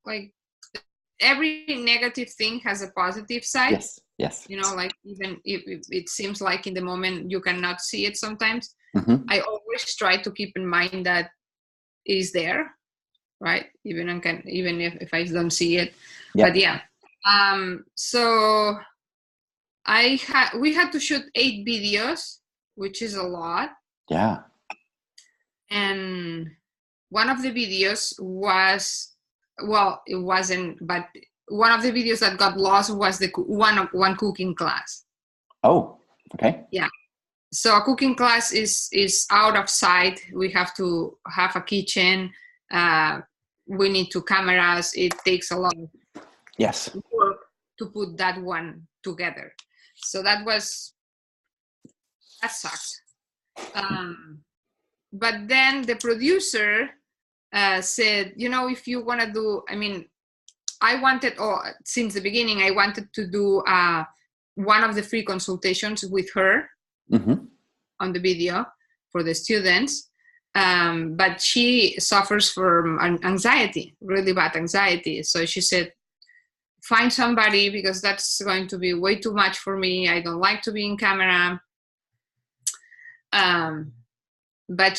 like every negative thing has a positive side. Yes. Like even if it seems like in the moment you cannot see it sometimes, I always try to keep in mind that it is there, right? Even if I don't see it. Yep. But yeah. So we had to shoot 8 videos, which is a lot. Yeah. And one of the videos was, well, it wasn't, but one of the videos that got lost was the one cooking class. Oh, okay. Yeah. So a cooking class is out of sight. We have to have a kitchen. We need 2 cameras. It takes a lot of work to put that one together. So that sucked. But then the producer said, if you want to do, I wanted, since the beginning, I wanted to do one of the free consultations with her on the video for the students. But she suffers from anxiety, really bad anxiety. So she said, find somebody, because that's going to be way too much for me. I don't like to be in camera. But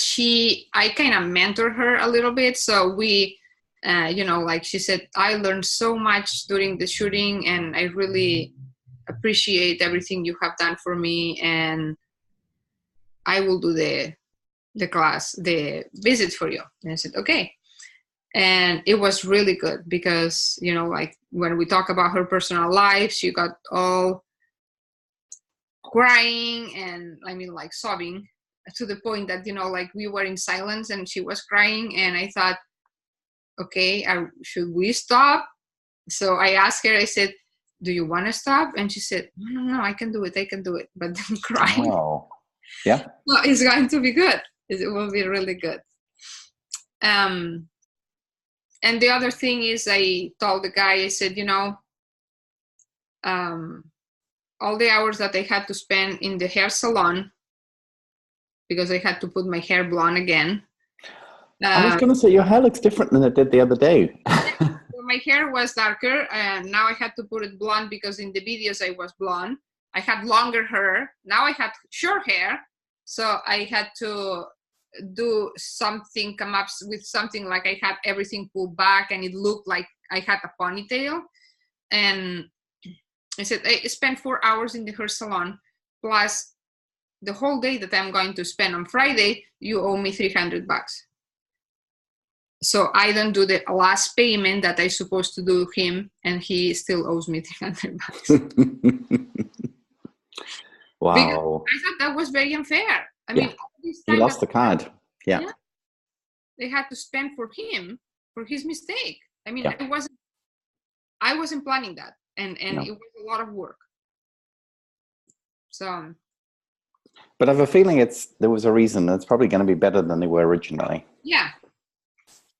I kind of mentor her a little bit. So we, like she said, I learned so much during the shooting, and I really appreciate everything you have done for me. And I will do the class, the visit for you. And I said, okay. And it was really good because, like when we talk about her personal life, she got all crying and like sobbing, to the point that, like we were in silence and she was crying. And I thought, okay, should we stop? So I asked her, I said, do you want to stop? And she said, no, I can do it. But then crying. Oh, yeah. Well, it's going to be good. It will be really good. And the other thing is, I told the guy, I said, all the hours that I had to spend in the hair salon, because I had to put my hair blonde again. I was going to say, your hair looks different than it did the other day. So my hair was darker, and now I had to put it blonde because in the videos I was blonde. I had longer hair. Now I had short hair. So I had to do something, come up with something like I had everything pulled back and it looked like I had a ponytail. And I said, I spent 4 hours in the hair salon, plus the whole day that I'm going to spend on Friday, you owe me $300. So I don't do the last payment that I supposed to do him, and he still owes me $300. Wow. Because I thought that was very unfair. I mean, you lost the card. Yeah. They had to spend for him, for his mistake. I mean, I wasn't planning that. And it was a lot of work. So. But I have a feeling there was a reason. It's probably going to be better than they were originally. Yeah.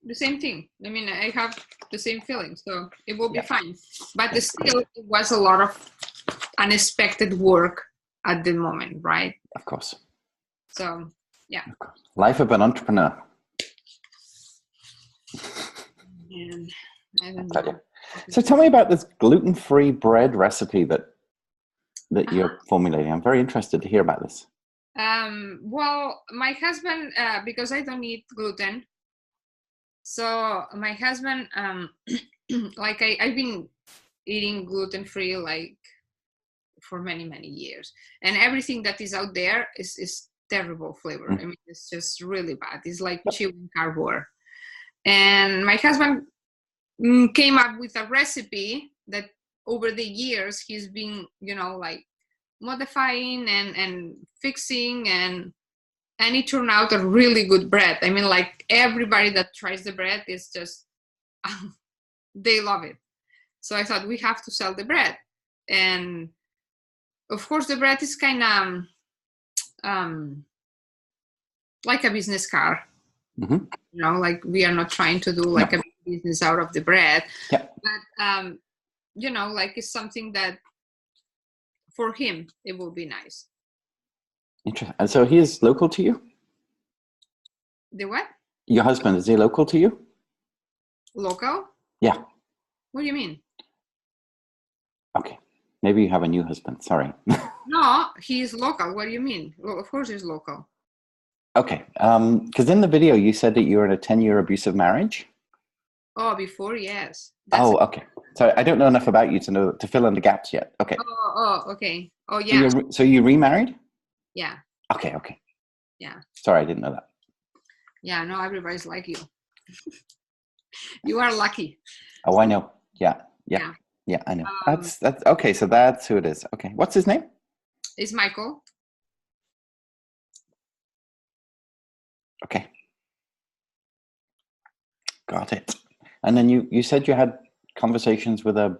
The same thing. I mean, I have the same feeling, so it will be fine. But still, it was a lot of unexpected work at the moment, right? Of course. So, yeah. Life of an entrepreneur. And I don't know. So tell me about this gluten-free bread recipe that you're formulating. I'm very interested to hear about this. Well, my husband, because I don't eat gluten, so my husband, like I've been eating gluten-free like for many, many years, and everything that is out there is terrible flavor. I mean, it's just really bad. It's like chewing cardboard. And my husband came up with a recipe that over the years he's been, like modifying and fixing, and it turned out a really good bread. I mean, like everybody that tries the bread is just, they love it. So I thought we have to sell the bread. And of course the bread is kind of like a business card. Like we are not trying to do like a business out of the bread. But, like it's something that for him, it will be nice. Interesting. And so he is local to you? The what? Your husband, is he local to you? Local? Yeah. What do you mean? Okay. Maybe you have a new husband. Sorry. No, he's local. What do you mean? Well, of course he's local. Okay. Because in the video you said that you were in a 10-year abusive marriage. Oh, before, yes. Oh, okay. So I don't know enough about you to fill in the gaps yet. Okay. Okay. Oh, So yeah. you remarried? Yeah. Okay. Okay. Yeah. Sorry, I didn't know that. Yeah. No, everybody's like you. You are lucky. Oh, I know. Yeah. Yeah. Yeah, I know. That's okay. So that's who it is. Okay. What's his name? It's Michael. Okay. Got it. And then you said you had conversations with a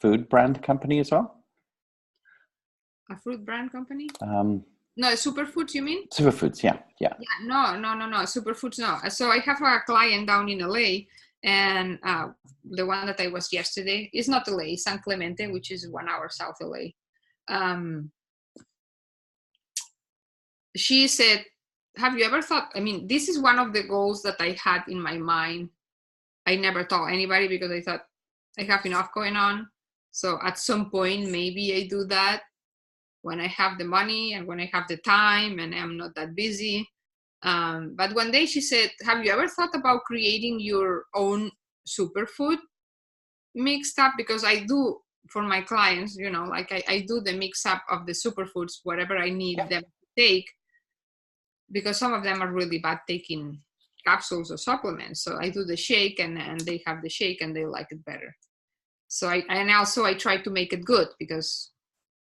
food brand company as well? A fruit brand company? Um, No, superfoods, you mean? Superfoods, yeah. Yeah, no. Superfoods, no. So I have a client down in LA, and the one that I was yesterday is not LA, San Clemente, which is 1 hour south LA. She said, have you ever thought, I mean, this is one of the goals that I had in my mind. I never told anybody because I thought I have enough going on. So at some point, maybe I do that when I have the money and when I have the time and I'm not that busy. But one day she said, have you ever thought about creating your own superfood mixed up? Because I do for my clients, you know, like I do the mix up of the superfoods, whatever I need them to take, because some of them are really bad taking capsules or supplements. So I do the shake and they have the shake and they like it better. So I try to make it good because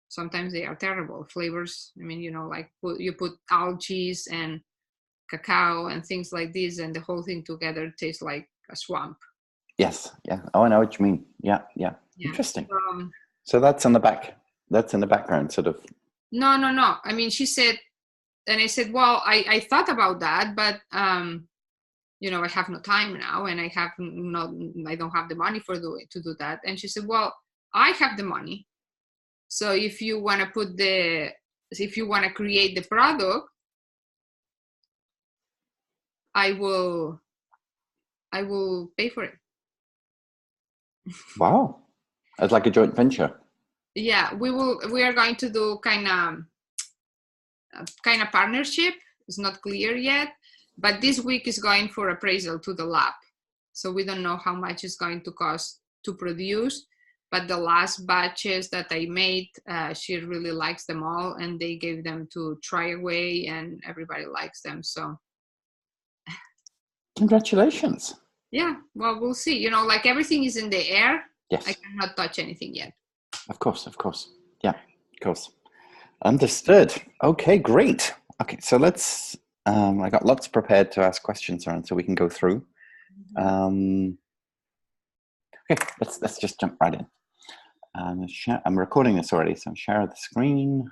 sometimes they are terrible flavors. I mean, you know, like you put algae and cacao and things like this, and the whole thing together tastes like a swamp. Yes. Yeah. Oh, I know what you mean. Yeah. Interesting. So that's in the back. That's in the background, sort of. No. I mean, she said, and I said, well, I thought about that, but you know, I have no time now, and I don't have the money to do that. And she said, well, I have the money. So if you want to create the product, I will pay for it. Wow. It's like a joint venture. Yeah, we are going to do kind of partnership. It's not clear yet, but this week is going for appraisal to the lab. So we don't know how much it's going to cost to produce, but the last batches that I made, she really likes them all, and they gave them to try away, and everybody likes them. So congratulations. Yeah, well, we'll see. You know, like everything is in the air. Yes. I cannot touch anything yet. Of course. Yeah, of course. Understood. Okay, great. Okay, so let's, I got lots prepared to ask questions around so we can go through. Okay, let's just jump right in. I'm recording this already, so share the screen.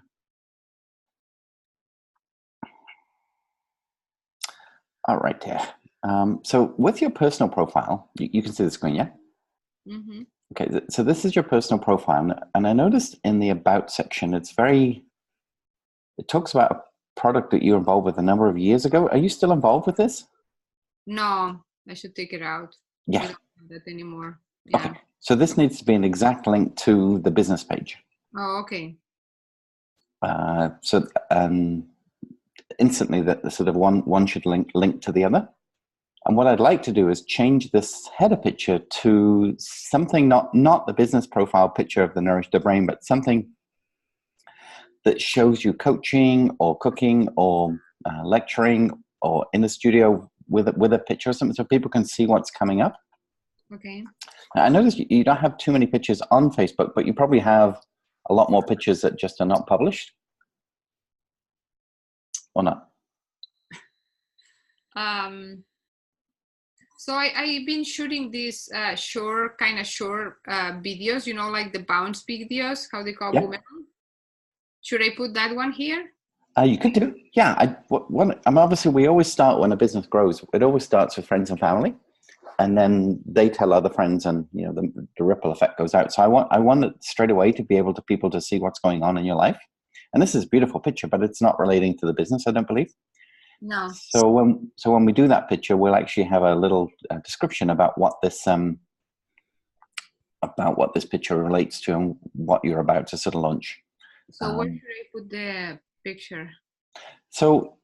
All right, there. So with your personal profile, you can see the screen, yeah? Mm-hmm. Okay, so this is your personal profile. And I noticed in the About section, it talks about a product that you were involved with a number of years ago. Are you still involved with this? No, I should take it out. Yeah. We don't have that anymore. Yeah. Okay, so this needs to be an exact link to the business page. Oh, okay. So instantly that the sort of one should link to the other. And what I'd like to do is change this header picture to something not the business profile picture of the Nourish the Brain, but something that shows you coaching or cooking or lecturing or in the studio with a picture or something so people can see what's coming up. Okay. I notice you don't have too many pictures on Facebook, but you probably have a lot more pictures that just are not published. Or not? So I've been shooting these short videos, you know, like the bounce videos, how they call boomerang. Should I put that one here? You could do. Yeah. Obviously, we always start when a business grows. It always starts with friends and family. And then they tell other friends, and you know the ripple effect goes out. So I want it straight away to be able to people to see what's going on in your life. And this is a beautiful picture, but it's not relating to the business, I don't believe. No. So when we do that picture, we'll actually have a little description about what this picture relates to and what you're about to sort of launch. So where should I put the picture? So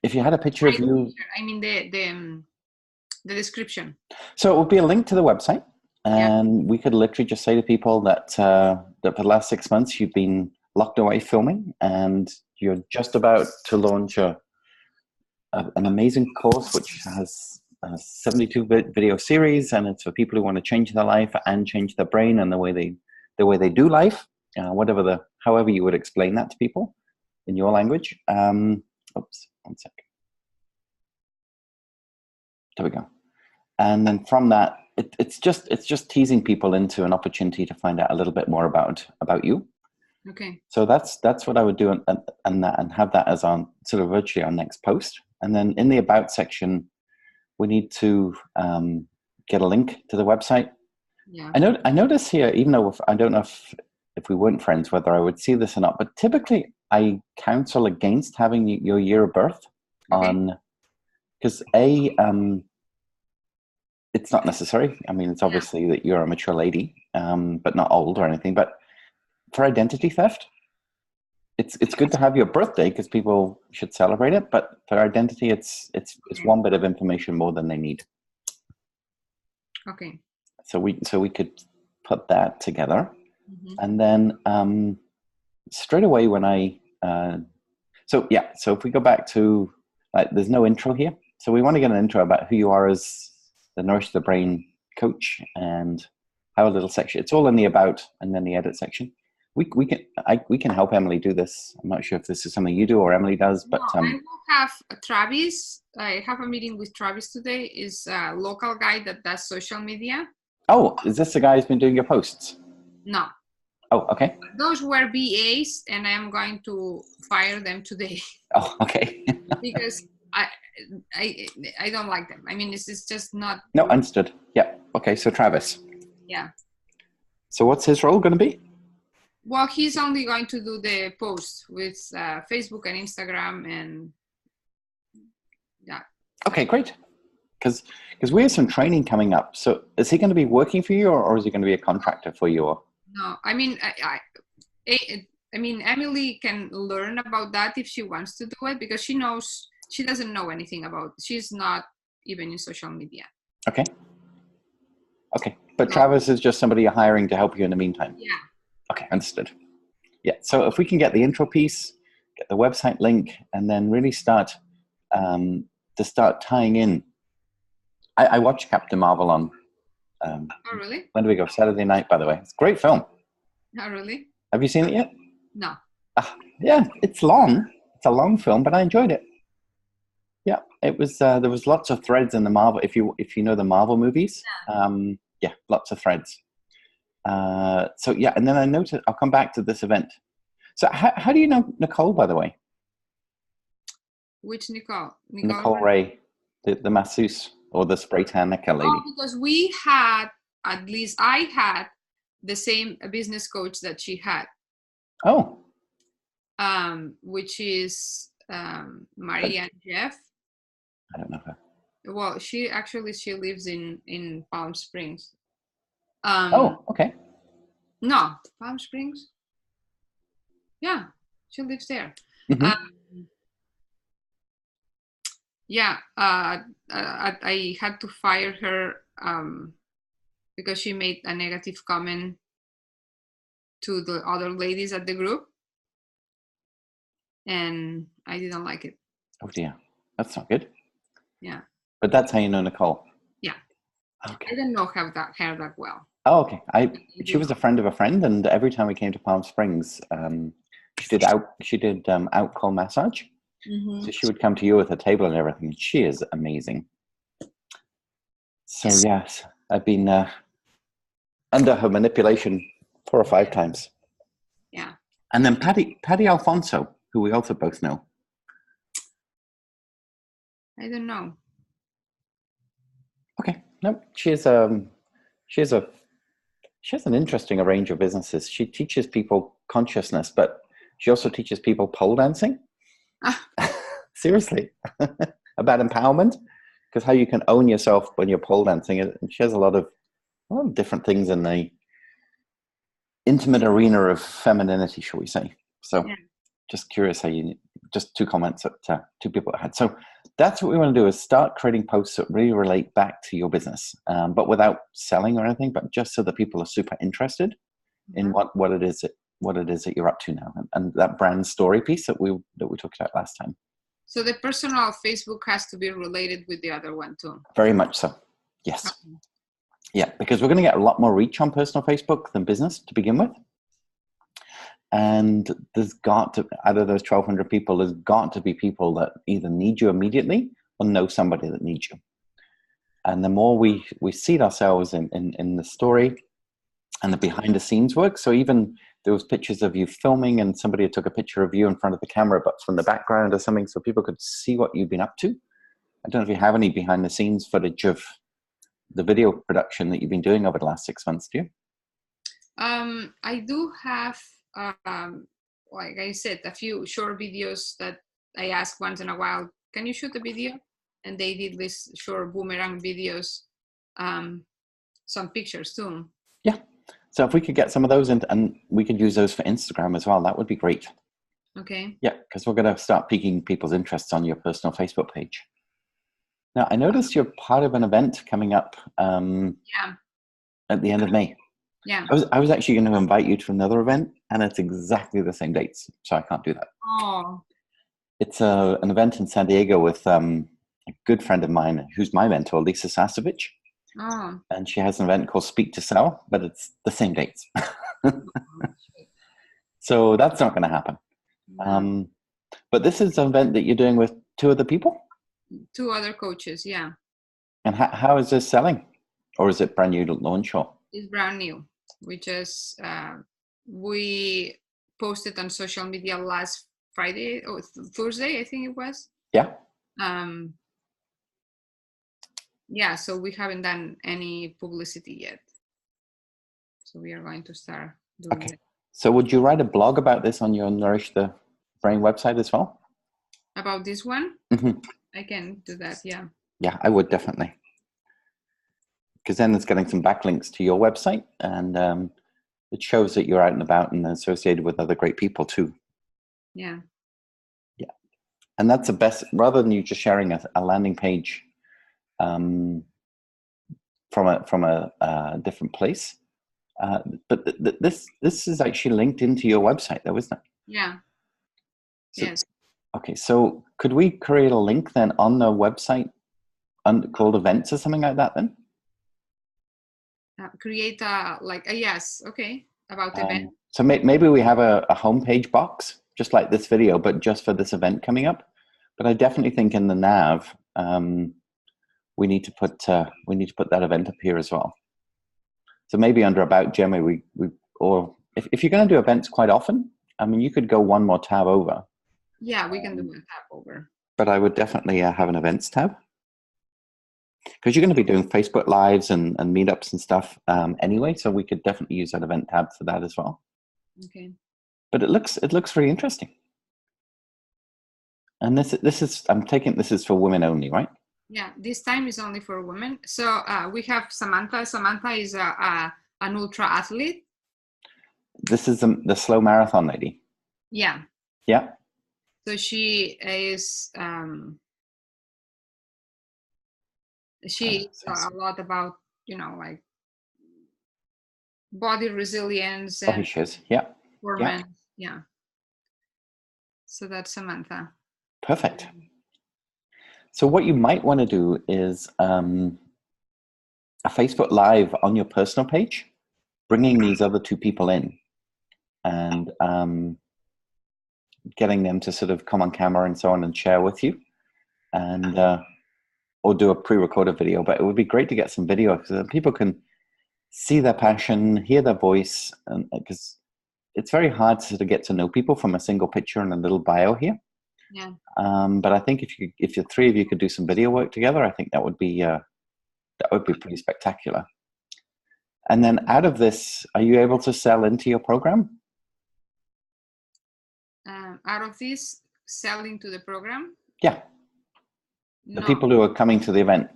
if you had a picture of you, I mean the description. so it would be a link to the website, and we could literally just say to people that that for the last 6 months you've been locked away filming, and you're just about to launch an amazing course which has a 72 video series, and it's for people who want to change their life and change their brain and the way they do life, however you would explain that to people in your language. Oops, one sec. There we go. And then from that, it's just teasing people into an opportunity to find out a little bit more about you. Okay. So that's what I would do, and have that as on sort of virtually our next post. And then in the about section, we need to get a link to the website. Yeah. I notice here, even though I don't know if we weren't friends, whether I would see this or not, but typically I counsel against having your year of birth on, because it's not necessary. I mean, it's obviously that you're a mature lady, but not old or anything. But for identity theft, it's good to have your birthday because people should celebrate it. But for identity, it's one bit of information more than they need. Okay. So we could put that together, and then straight away when so if we go back to, like, there's no intro here, so we want to get an intro about who you are as the Nourish the Brain coach, and have a little section. It's all in the about and then the edit section. We can help Emily do this. I'm not sure if this is something you do or Emily does, but I will have Travis. I have a meeting with Travis today. Is a local guy that does social media. Oh, is this the guy who's been doing your posts? No. Oh, okay. Those were BAs, and I am going to fire them today. Oh, okay. Because I don't like them. I mean, it's just not. No, understood. Yeah. Okay. So Travis. Yeah. So what's his role going to be? Well, he's only going to do the posts with Facebook and Instagram, and yeah. Okay, great. Because we have some training coming up. So is he going to be working for you, or is he going to be a contractor for you? Or? No, I mean, I mean, Emily can learn about that if she wants to do it, because she doesn't know anything about. She's not even in social media. Okay. But Travis is just somebody you're hiring to help you in the meantime. Yeah. Okay, understood. Yeah. So if we can get the intro piece, get the website link, and then really start tying in. I watched Captain Marvel on. Oh, really? When do we go? Saturday night, by the way. It's a great film. Oh, really? Have you seen it yet? No. Yeah, it's long. It's a long film, but I enjoyed it. Yeah, it was. There was lots of threads in the Marvel. If you know the Marvel movies, yeah, lots of threads. So yeah, and then I noticed. I'll come back to this event. So how do you know Nicole, by the way? Which Nicole? Nicole Ray, the masseuse or the spray tan lady. Oh, because we had, at least I had, the same business coach that she had. Oh. Which is Maria and Jeff. I don't know her. Well, she lives in Palm Springs. Oh, okay. No, Palm Springs. Yeah, she lives there. Yeah, I had to fire her because she made a negative comment to the other ladies at the group, and I didn't like it. Oh dear, that's not good. Yeah. But that's how you know Nicole. Yeah. Okay. I didn't know her that well. Oh, okay. She was a friend of a friend, and every time we came to Palm Springs, she did out cold massage. So she would come to you with a table and everything. And she is amazing. So yes, I've been under her manipulation 4 or 5 times. Yeah. And then Patty Alfonso, who we also both know. I don't know. Okay. No, she has an interesting range of businesses. She teaches people consciousness, but she also teaches people pole dancing. Seriously, about empowerment, because how you can own yourself when you're pole dancing. And she has a lot of different things in the intimate arena of femininity, shall we say. So Yeah. just curious how you, just two comments that two people had. So that's what we want to do, is start creating posts that really relate back to your business, but without selling or anything, but just so that people are super interested in what it is that you're up to now, and that brand story piece that we talked about last time. So the personal Facebook has to be related with the other one too. Very much so. Yes. Okay. Yeah, because we're going to get a lot more reach on personal Facebook than business to begin with. And there's got to, out of those 1,200 people, there's got to be people that either need you immediately or know somebody that needs you. And the more we seed ourselves in the story and the behind the scenes work. So even there was pictures of you filming and somebody took a picture of you in front of the camera, but from the background or something, so people could see what you've been up to. I don't know if you have any behind the scenes footage of the video production that you've been doing over the last 6 months, do you? I do have, like I said, a few short videos that I ask once in a while, can you shoot a video? And they did this short boomerang videos, some pictures too. Yeah. So if we could get some of those in, and we could use those for Instagram as well, that would be great. Okay. Yeah, because we're going to start piquing people's interests on your personal Facebook page. Now, I noticed you're part of an event coming up at the end of May. Yeah. I was actually going to invite you to another event, and it's exactly the same dates, so I can't do that. Oh. It's an event in San Diego with a good friend of mine, who's my mentor, Lisa Sasovich. Oh. And she has an event called Speak to Sell, but it's the same dates. So that's not going to happen. No. But this is an event that you're doing with two other people? Two other coaches, yeah. And how is this selling? Or is it brand new to launch? Or? It's brand new. We just, we posted on social media last Friday or Thursday, I think it was. Yeah. Yeah, so we haven't done any publicity yet. So we are going to start doing Okay. that. So would you write a blog about this on your Nourish the Brain website as well? About this one? Mm-hmm. I can do that, yeah. Yeah, I would definitely. Because then it's getting some backlinks to your website, and it shows that you're out and about and associated with other great people too. Yeah. Yeah. And that's the best, rather than you just sharing a landing page from a different place. But this is actually linked into your website though, isn't it? Yeah. So, yes. Okay, so could we create a link then on the website called events or something like that then? Create yes, okay, about the event. So maybe we have a homepage box, just like this video, but just for this event coming up. But I definitely think in the nav, we need to put that event up here as well. So maybe under About Gemi, or if you're going to do events quite often, I mean, you could go one more tab over. Yeah, we can do one tab over. But I would definitely have an events tab, because you're going to be doing Facebook Lives and meetups and stuff anyway. So we could definitely use that event tab for that as well. Okay. But it looks really interesting. And this is I'm taking this is for women only, right? Yeah, this time is only for women. So we have Samantha. Samantha is an ultra athlete. This is the slow marathon lady. Yeah. Yeah. So she is a lot about, like body resilience and issues. Yeah. performance. Yeah. So that's Samantha. Perfect. So what you might want to do is a Facebook Live on your personal page, bringing these other two people in and getting them to sort of come on camera and so on and share with you, and or do a pre-recorded video. But it would be great to get some video because people can see their passion, hear their voice, and because it's very hard to sort of get to know people from a single picture and a little bio here. Yeah. But I think if the three of you could do some video work together, I think that would be pretty spectacular. And then out of this, are you able to sell into your program? Out of this, sell into the program? Yeah, the No. people who are coming to the event.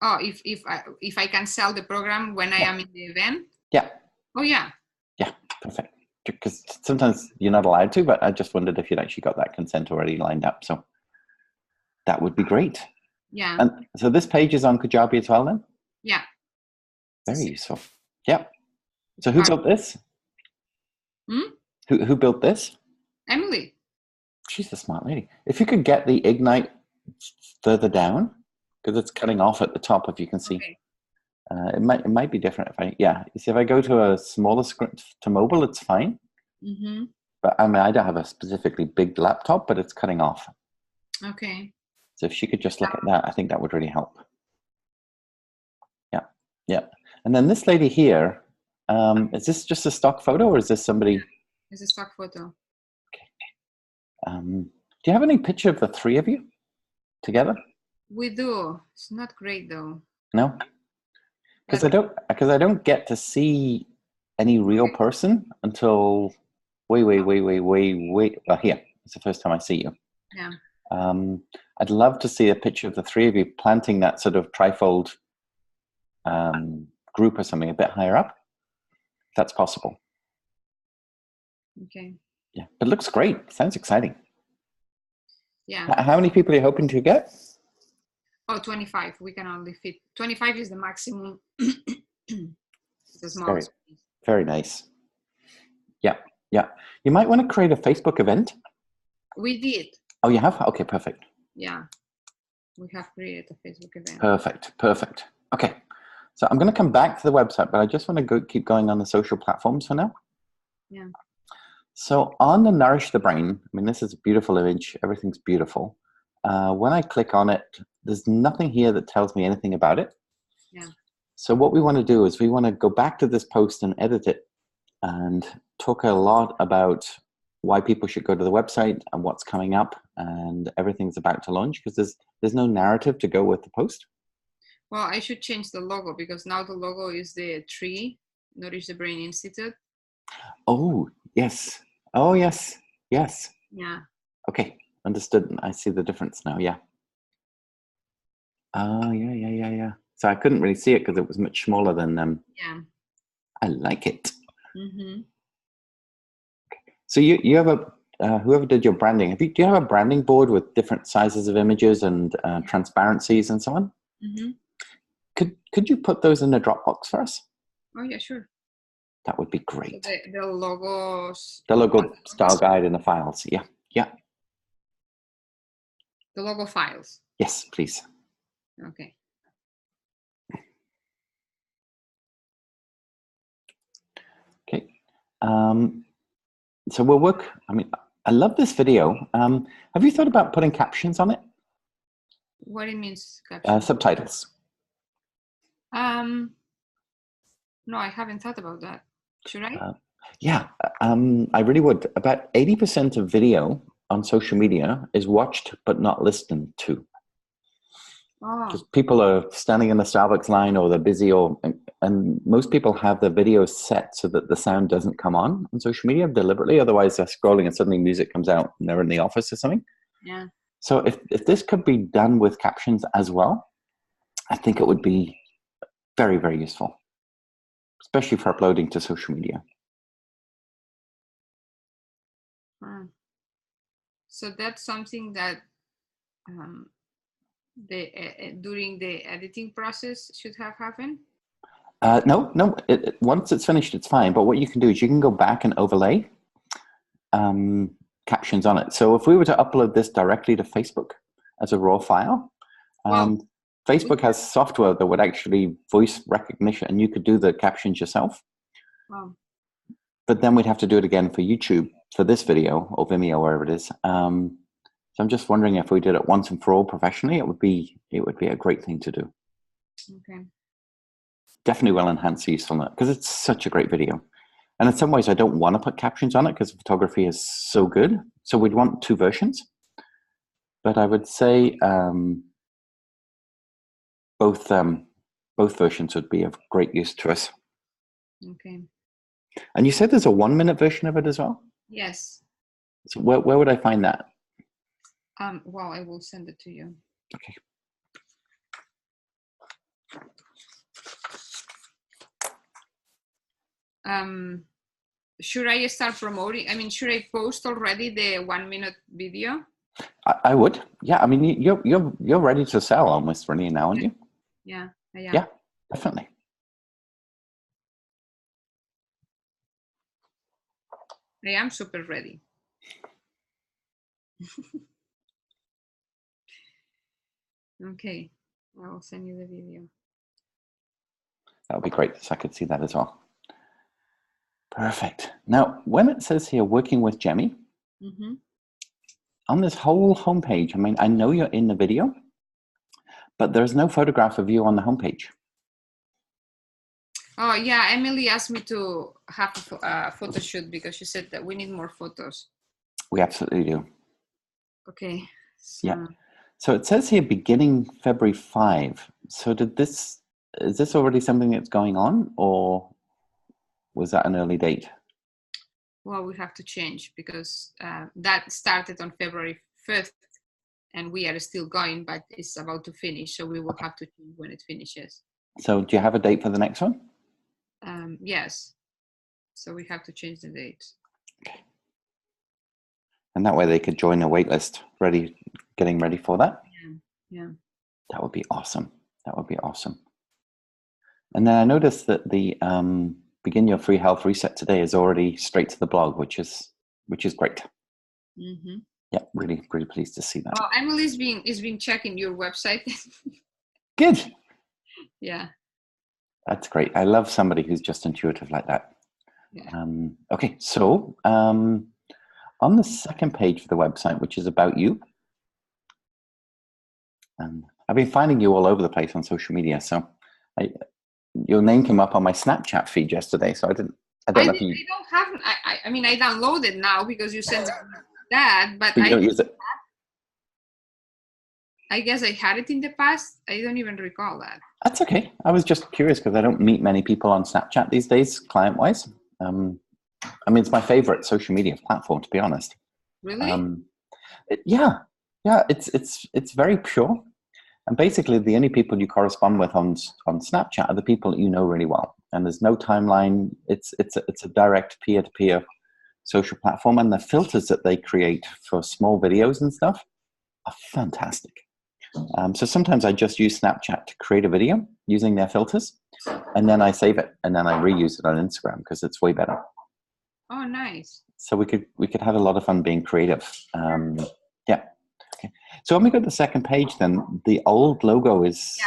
Oh, if I can sell the program when I am in the event? Yeah. Oh, yeah. Yeah, perfect. Because sometimes you're not allowed to, but I just wondered if you'd actually got that consent already lined up. So that would be great. Yeah. And so this page is on Kajabi as well then? Yeah. Very useful. Yep. So who built this? Who built this? Emily. She's a smart lady. If you could get the Ignite further down, because it's cutting off at the top, if you can see. Okay. It might be different if I, yeah. You see, if I go to a smaller screen to mobile, it's fine. Mm-hmm. But I mean, I don't have a specifically big laptop, but it's cutting off. Okay. So if she could just look at that, I think that would really help. Yeah, yeah. And then this lady here, is this just a stock photo or is this somebody? It's a stock photo. Okay. Do you have any picture of the three of you together? We do. It's not great though. No, because I don't get to see any real person until way. Well, here it's the first time I see you. Yeah. I'd love to see a picture of the three of you planting that sort of trifold group or something a bit higher up. If that's possible. Okay. Yeah, but it looks great. Sounds exciting. Yeah. How many people are you hoping to get? Oh, 25. We can only fit. 25 is the maximum. The small Very, space. very nice. Yeah, yeah. You might want to create a Facebook event. We did. Oh, you have? Okay, perfect. Yeah. We have created a Facebook event. Perfect, perfect. Okay, so I'm going to come back to the website, but I just want to keep going on the social platforms for now. Yeah. So on the Nourish the Brain, I mean, this is a beautiful image. Everything's beautiful. When I click on it, there's nothing here that tells me anything about it. Yeah. So what we want to do is we want to go back to this post and edit it and talk a lot about why people should go to the website and what's coming up and everything's about to launch, because there's no narrative to go with the post. Well, I should change the logo because now the logo is the tree, Nourish the Brain Institute. Oh, yes. Oh, yes. Yes. Yeah. Okay. Understood. I see the difference now. Yeah. Oh, yeah. So I couldn't really see it because it was much smaller than Yeah. I like it. Mm-hmm. So you have a whoever did your branding. Do you have a branding board with different sizes of images and transparencies and so on? Mm-hmm. Could you put those in a Dropbox for us? Oh yeah, sure. That would be great. So the logos. The logo style guide in the files. Yeah, yeah. The logo files. Yes, please. Okay. Okay. So we'll work. I mean, I love this video. Have you thought about putting captions on it? What it means captions? Subtitles. No, I haven't thought about that. Should I? Yeah, I really would. About 80% of video on social media is watched but not listened to. Because people are standing in the Starbucks line or they're busy, and most people have their videos set so that the sound doesn't come on social media deliberately. Otherwise, they're scrolling and suddenly music comes out and they're in the office or something. Yeah. So if this could be done with captions as well, I think it would be very, very useful, especially for uploading to social media. So that's something that during the editing process should have happened? No. Once it's finished, it's fine. But what you can do is you can go back and overlay captions on it. So if we were to upload this directly to Facebook as a raw file, Facebook has software that would actually voice recognition, and you could do the captions yourself. Wow. But then we'd have to do it again for YouTube for this video or Vimeo, wherever it is. So I'm just wondering if we did it once and for all professionally, it would be a great thing to do. Okay. Definitely will enhance the usefulness because it's such a great video. And in some ways, I don't want to put captions on it because the photography is so good. So we'd want two versions. But I would say both versions would be of great use to us. Okay. And you said there's a 1 minute version of it as well? Yes. So where would I find that? Well, I will send it to you. Okay. Should I start promoting? I mean, should I post already the 1 minute video? I would. Yeah. I mean, you're ready to sell almost, Renee, now, aren't you? Yeah. Yeah, definitely. I am super ready. Okay, I will send you the video. That would be great, so I could see that as well. Perfect. Now, when it says here, working with Gemi, on this whole homepage, I mean, I know you're in the video, but there's no photograph of you on the homepage. Oh, yeah, Emily asked me to have a photo shoot because she said that we need more photos. We absolutely do. Okay. So. Yeah. So it says here beginning February 5. So is this already something that's going on, or was that an early date? Well, we have to change because that started on February 5th and we are still going, but it's about to finish. So we will have to change when it finishes. So do you have a date for the next one? Yes. So we have to change the date. Okay. And that way they could join the wait list, getting ready for that. Yeah. That would be awesome. That would be awesome. And then I noticed that the Begin Your Free Health Reset today is already straight to the blog, which is great. Yeah, really, really pleased to see that. Well, Emily's been checking your website. Good. Yeah. That's great. I love somebody who's just intuitive like that. Yeah. Okay, so on the second page of the website, which is about you, I've been finding you all over the place on social media. So your name came up on my Snapchat feed yesterday. So I don't know if you. I don't have. I mean, I download it now because you sent that, but you don't use it. I guess I had it in the past. I don't even recall that. That's okay. I was just curious because I don't meet many people on Snapchat these days, client-wise. I mean, it's my favorite social media platform, to be honest. Really? Yeah. It's very pure, and basically the only people you correspond with on Snapchat are the people that you know really well. And there's no timeline. It's a direct peer-to-peer social platform, and the filters that they create for small videos and stuff are fantastic. So sometimes I just use Snapchat to create a video using their filters, and then I save it, and then I reuse it on Instagram because it's way better. Oh, nice. So we could have a lot of fun being creative. Yeah. Okay. So when we go to the second page, then the old logo is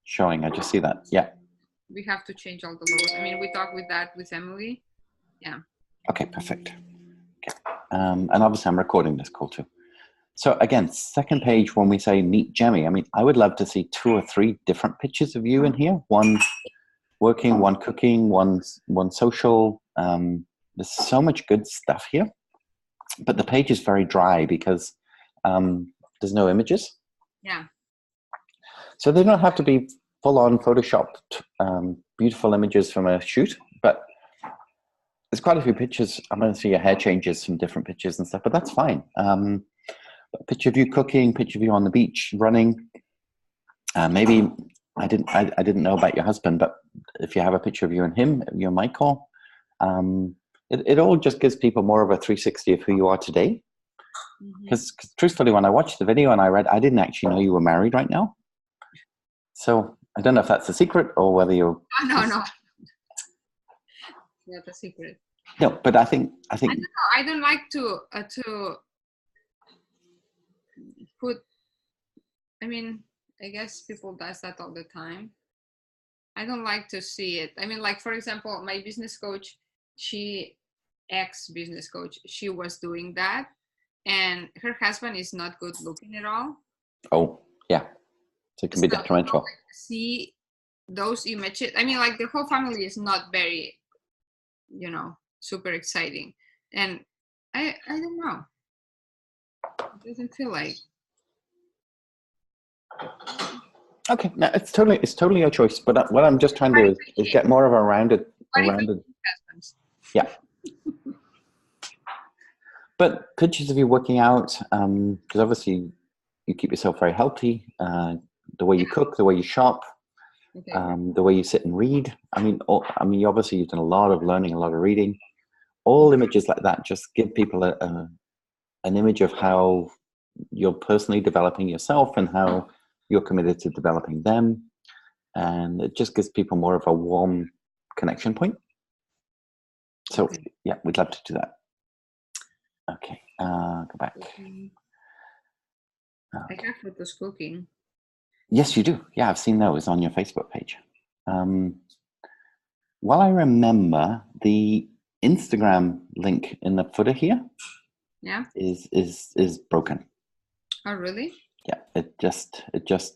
showing. I just see that. Yeah. We have to change all the logos. I mean, we talked with Emily. Yeah. Okay, perfect. Okay. And obviously I'm recording this call too. So again, second page, when we say meet Gemi, I mean, I would love to see 2 or 3 different pictures of you in here. One working, one cooking, one social. There's so much good stuff here, but the page is very dry because there's no images. Yeah. So they don't have to be full-on photoshopped, beautiful images from a shoot, but there's quite a few pictures. I'm going to see your hair changes, some different pictures and stuff, but that's fine. A picture of you cooking, picture of you on the beach running. Maybe I didn't know about your husband, but if you have a picture of you and him, you and Michael, it all just gives people more of a 360 of who you are today. Because truthfully, when I watched the video and I read, I didn't actually know you were married right now. So I don't know if that's a secret or whether you're. Oh, no. Not a secret. No, but I think. I don't know. I don't like to put. I mean, I guess people does that all the time. I don't like to see it. I mean, like for example, my business coach, ex-business coach, she was doing that, and her husband is not good looking at all. Oh, yeah. So it can be detrimental. Like, see those images. I mean, like the whole family is not very, super exciting, and I don't know. It doesn't feel like. Okay, no, it's totally your choice. But what I'm just trying to do is get more of a rounded. Yeah. But pictures of you working out, because obviously you keep yourself very healthy, the way you cook, the way you shop, Okay. the way you sit and read. I mean, obviously you've done a lot of learning, a lot of reading. All images like that just give people an image of how you're personally developing yourself and how you're committed to developing them. And it just gives people more of a warm connection point. So yeah, we'd love to do that. Okay, go back. I have photos cooking. Yes, you do. Yeah, I've seen those on your Facebook page. Well, I remember the Instagram link in the footer here. Yeah. Is broken. Oh, really? Yeah, it just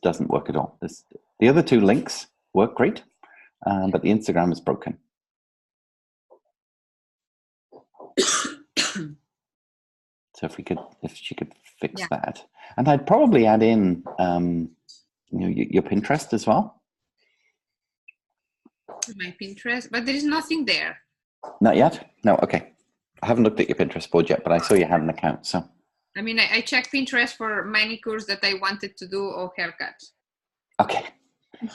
doesn't work at all. The other two links work great, but the Instagram is broken. So if she could fix that, and I'd probably add in, your Pinterest as well. My Pinterest, but there is nothing there. Not yet? No. Okay. I haven't looked at your Pinterest board yet, but I saw you had an account. So. I mean, I checked Pinterest for manicures that I wanted to do or haircuts. Okay.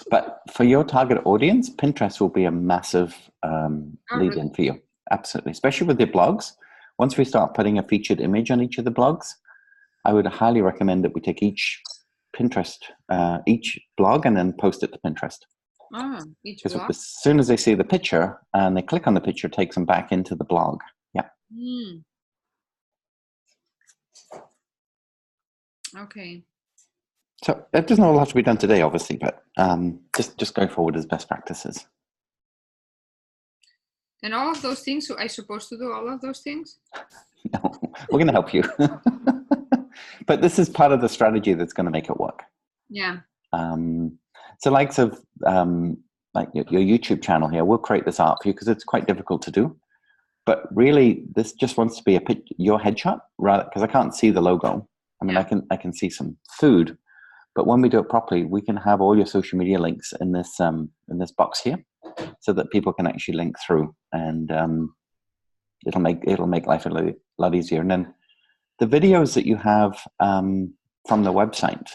But for your target audience, Pinterest will be a massive lead-in for you. Absolutely. Especially with your blogs. Once we start putting a featured image on each of the blogs, I would highly recommend that we take each blog and then post it to Pinterest. Each because blog? as soon as they see the picture and they click on the picture, it takes them back into the blog. Yeah. Okay. So it doesn't all have to be done today, obviously, but just going forward as best practices. And all of those things, so I supposed to do all of those things? No, we're going to help you. But this is part of the strategy that's going to make it work. Yeah. So likes of like your YouTube channel here, we'll create this art for you because it's quite difficult to do. But really, this just wants to be your headshot, rather, because I can't see the logo. I mean, I can see some food, but when we do it properly, we can have all your social media links in this box here, so that people can actually link through, and it'll make life a lot easier. And then the videos that you have from the website,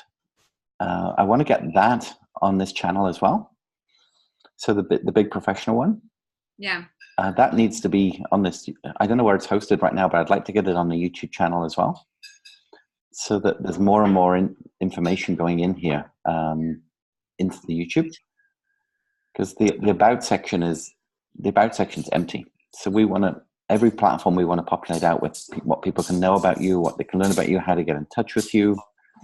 I want to get that on this channel as well. So the big professional one. Yeah. That needs to be on this. I don't know where it's hosted right now, but I'd like to get it on the YouTube channel as well, so that there's more and more information going in here into the YouTube. Because the about section is empty. So we want to, every platform we want to populate out with what people can know about you, what they can learn about you, how to get in touch with you,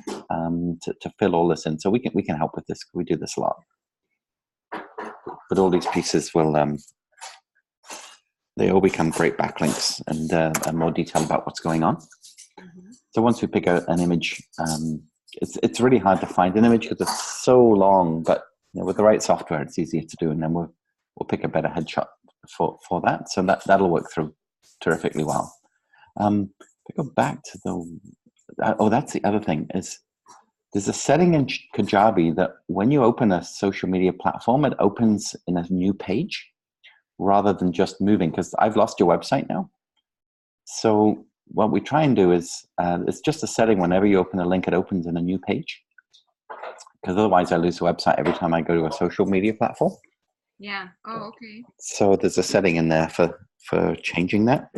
to fill all this in. So we can help with this. We do this a lot. But all these pieces will they all become great backlinks and more detail about what's going on. So once we pick out an image, it's really hard to find an image because it's so long, but with the right software, it's easier to do, and then we'll pick a better headshot for that. So that'll work through terrifically well. If we go back to that's the other thing, is there's a setting in Kajabi that when you open a social media platform, it opens in a new page rather than just moving, because I've lost your website now. So what we try and do is, it's just a setting whenever you open a link, it opens in a new page. Because otherwise I lose the website every time I go to a social media platform. Yeah. Oh, okay. So there's a setting in there for changing that.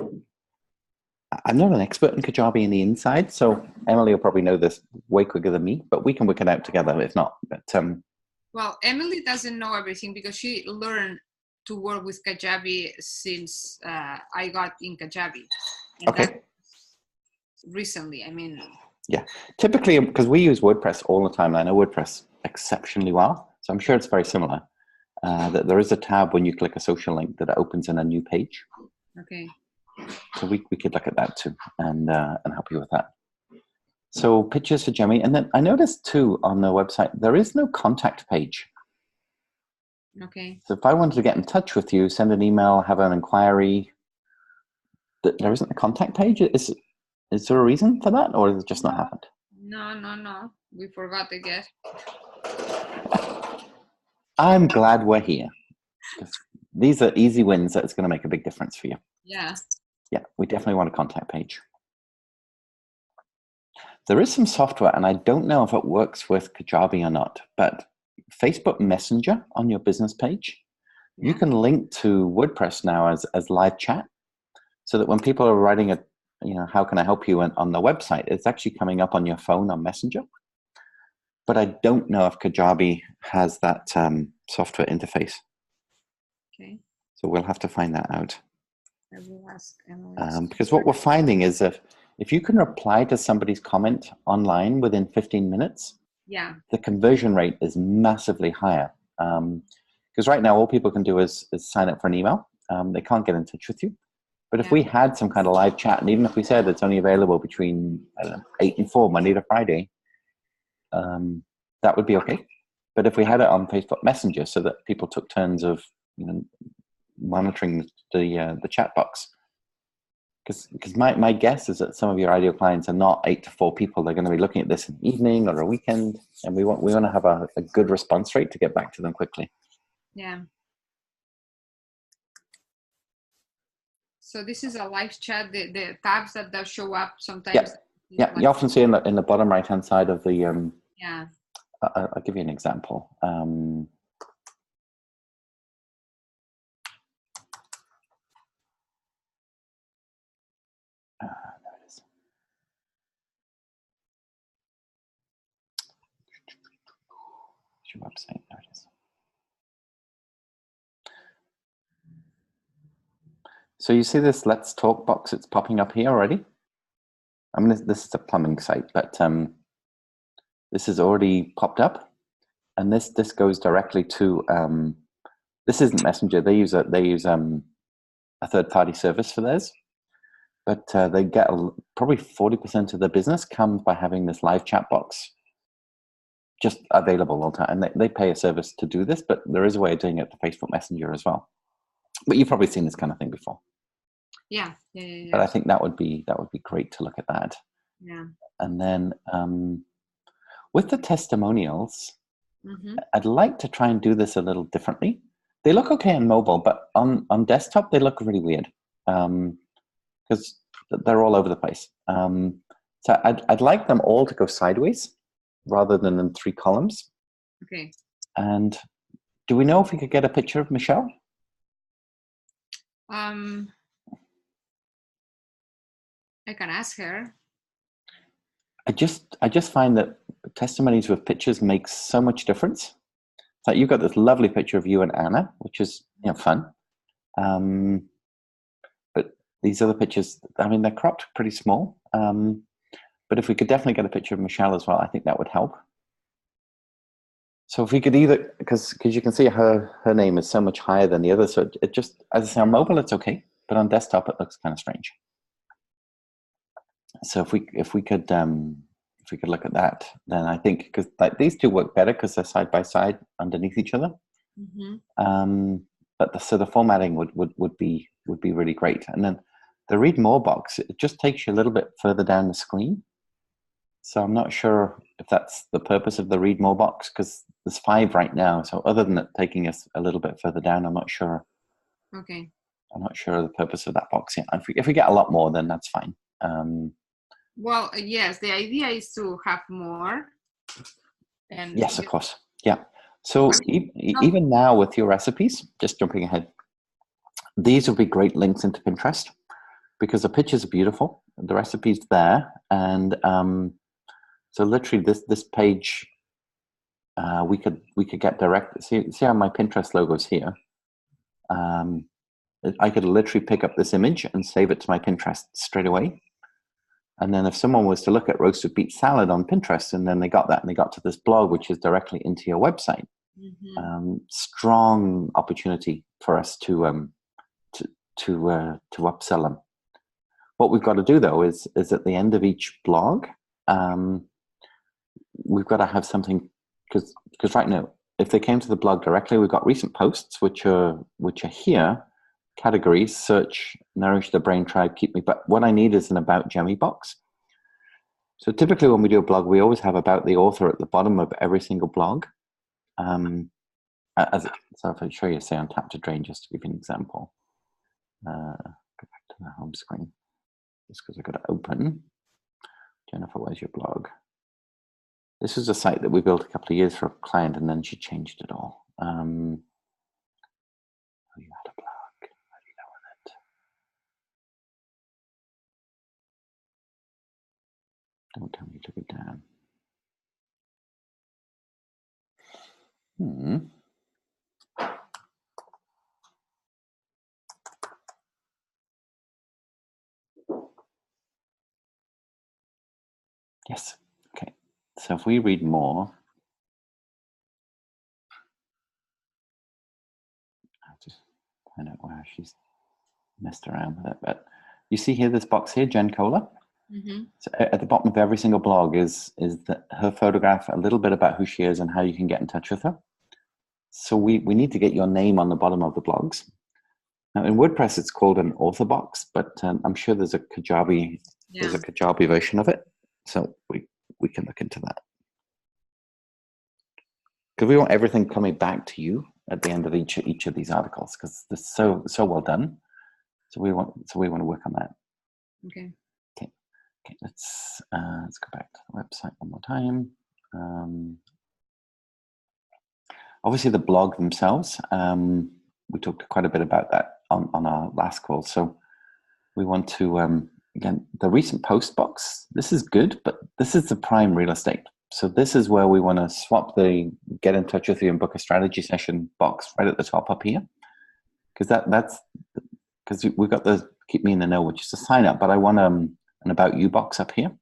I'm not an expert in Kajabi in the inside, so Emily will probably know this way quicker than me, but we can work it out together if not. But well, Emily doesn't know everything because she learned to work with Kajabi since I got in Kajabi. And okay. Recently, I mean. Yeah, typically, because we use WordPress all the time, and I know WordPress exceptionally well, so I'm sure it's very similar. That there is a tab when you click a social link that opens in a new page. Okay. So we could look at that too and help you with that. So pictures for Gemi, and then I noticed too on the website there is no contact page. Okay. So if I wanted to get in touch with you, send an email, have an inquiry, there isn't a contact page. Is there a reason for that, or has it just not happened? No. We forgot, I guess. I'm glad we're here. These are easy wins that's going to make a big difference for you. Yeah. Yeah, we definitely want a contact page. There is some software, and I don't know if it works with Kajabi or not, but Facebook Messenger on your business page, you can link to WordPress now as live chat, so that when people are writing a, how can I help you on the website, it's actually coming up on your phone on Messenger. But I don't know if Kajabi has that software interface. Okay. So we'll have to find that out. I will ask because what we're finding is that if you can reply to somebody's comment online within 15 minutes, the conversion rate is massively higher. Because right now, all people can do is sign up for an email. They can't get in touch with you. But if we had some kind of live chat, and even if we said it's only available between 8 and 4, Monday to Friday, that would be okay. But if we had it on Facebook Messenger so that people took turns of monitoring the chat box, because my guess is that some of your ideal clients are not 8 to 4 people. They're going to be looking at this in the evening or a weekend, and we want to have a good response rate to get back to them quickly. Yeah. So this is a live chat. The tabs that show up sometimes. Yeah. You often see in the bottom right hand side of the yeah. I'll give you an example. There it is. Your website. There it is. So you see this Let's Talk box? It's popping up here already. I mean, this is a plumbing site, but this is already popped up, and this goes directly to. This isn't Messenger. They use a third-party service for theirs, but they get probably 40% of their business comes by having this live chat box just available all the time. And they pay a service to do this, but there is a way of doing it to Facebook Messenger as well. But you've probably seen this kind of thing before. Yeah. But I think that would be great to look at that. Yeah. And then with the testimonials, I'd like to try and do this a little differently. They look okay on mobile, but on desktop, they look really weird because they're all over the place. So I'd like them all to go sideways rather than in 3 columns. Okay. And do we know if we could get a picture of Michelle? I can ask her. I just find that testimonies with pictures makes so much difference. Like you've got this lovely picture of you and Anna, which is fun. But these other pictures, I mean, they're cropped pretty small. But if we could definitely get a picture of Michelle as well, I think that would help. So if we could either, because you can see her name is so much higher than the other, so it just, as I say, on mobile it's okay, but on desktop it looks kind of strange. So if we could look at that, then I think because like these two work better because they're side by side underneath each other. But the formatting would be really great. And then the read more box, it just takes you a little bit further down the screen. So I'm not sure if that's the purpose of the read more box because there's 5 right now. So other than it taking us a little bit further down, I'm not sure. Okay. I'm not sure the purpose of that box yet. If we get a lot more, then that's fine. Well, yes, the idea is to have more. And yes, of course. Yeah. So even now with your recipes, just jumping ahead, these would be great links into Pinterest because the pictures are beautiful, the recipe's there, and so literally this page, we could get direct. See how my Pinterest logo's here. I could literally pick up this image and save it to my Pinterest straight away. And then if someone was to look at roasted beet salad on Pinterest and then they got that and they got to this blog, which is directly into your website, strong opportunity for us to upsell them. What we've got to do though is at the end of each blog, we've got to have something because right now, if they came to the blog directly, we've got recent posts which are here. Categories, search, nourish the brain tribe, keep me. But what I need is an about Gemi box. So typically when we do a blog, we always have about the author at the bottom of every single blog. So if I show you, say on Tap to Drain, just to give you an example. Go back to the home screen, just because I've got to open. Jennifer, where's your blog? This was a site that we built a couple of years for a client, and then she changed it all. Oh, you had a blog. How do you know with it? Don't tell me you took it down. Yes. Okay. So if we read more, I'll just find out where she's messed around with it. But you see here, this box here, Jen Kohler. So at the bottom of every single blog is her photograph, a little bit about who she is and how you can get in touch with her. So we need to get your name on the bottom of the blogs. Now in WordPress, it's called an author box, but I'm sure there's a Kajabi version of it. So we can look into that. Because we want everything coming back to you at the end of each of these articles, because they're so well done. So we want to work on that. Okay. Okay. Let's go back to the website one more time. Obviously, the blog themselves. We talked quite a bit about that on our last call. So we want to again, the recent post box. This is good, but this is the prime real estate. So this is where we want to swap the get in touch with you and book a strategy session box right at the top up here. Because that's because we've got the keep me in the know, which is a sign up, but I want an about you box up here.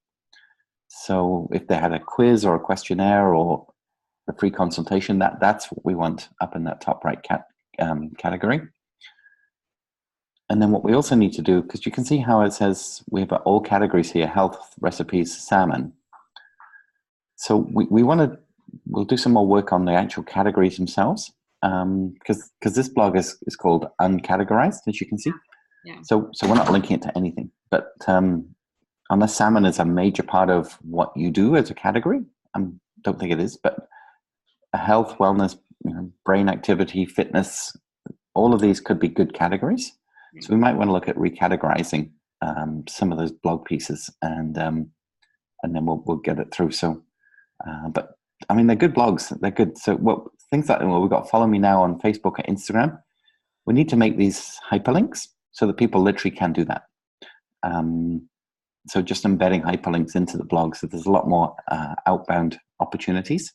So if they had a quiz or a questionnaire or a free consultation, that's what we want up in that top right category. And then what we also need to do, because you can see how it says we have all categories here: health, recipes, salmon. So we'll do some more work on the actual categories themselves, because this blog is called uncategorized, as you can see. Yeah. So we're not linking it to anything, but unless salmon is a major part of what you do as a category, I don't think it is, but health, wellness, brain activity, fitness, all of these could be good categories. Yeah. So we might want to look at recategorizing some of those blog pieces, and then we'll get it through. So, but I mean, they're good blogs. They're good. So things like we've got follow me now on Facebook or Instagram. We need to make these hyperlinks so that people literally can do that. So just embedding hyperlinks into the blog, so there's a lot more outbound opportunities.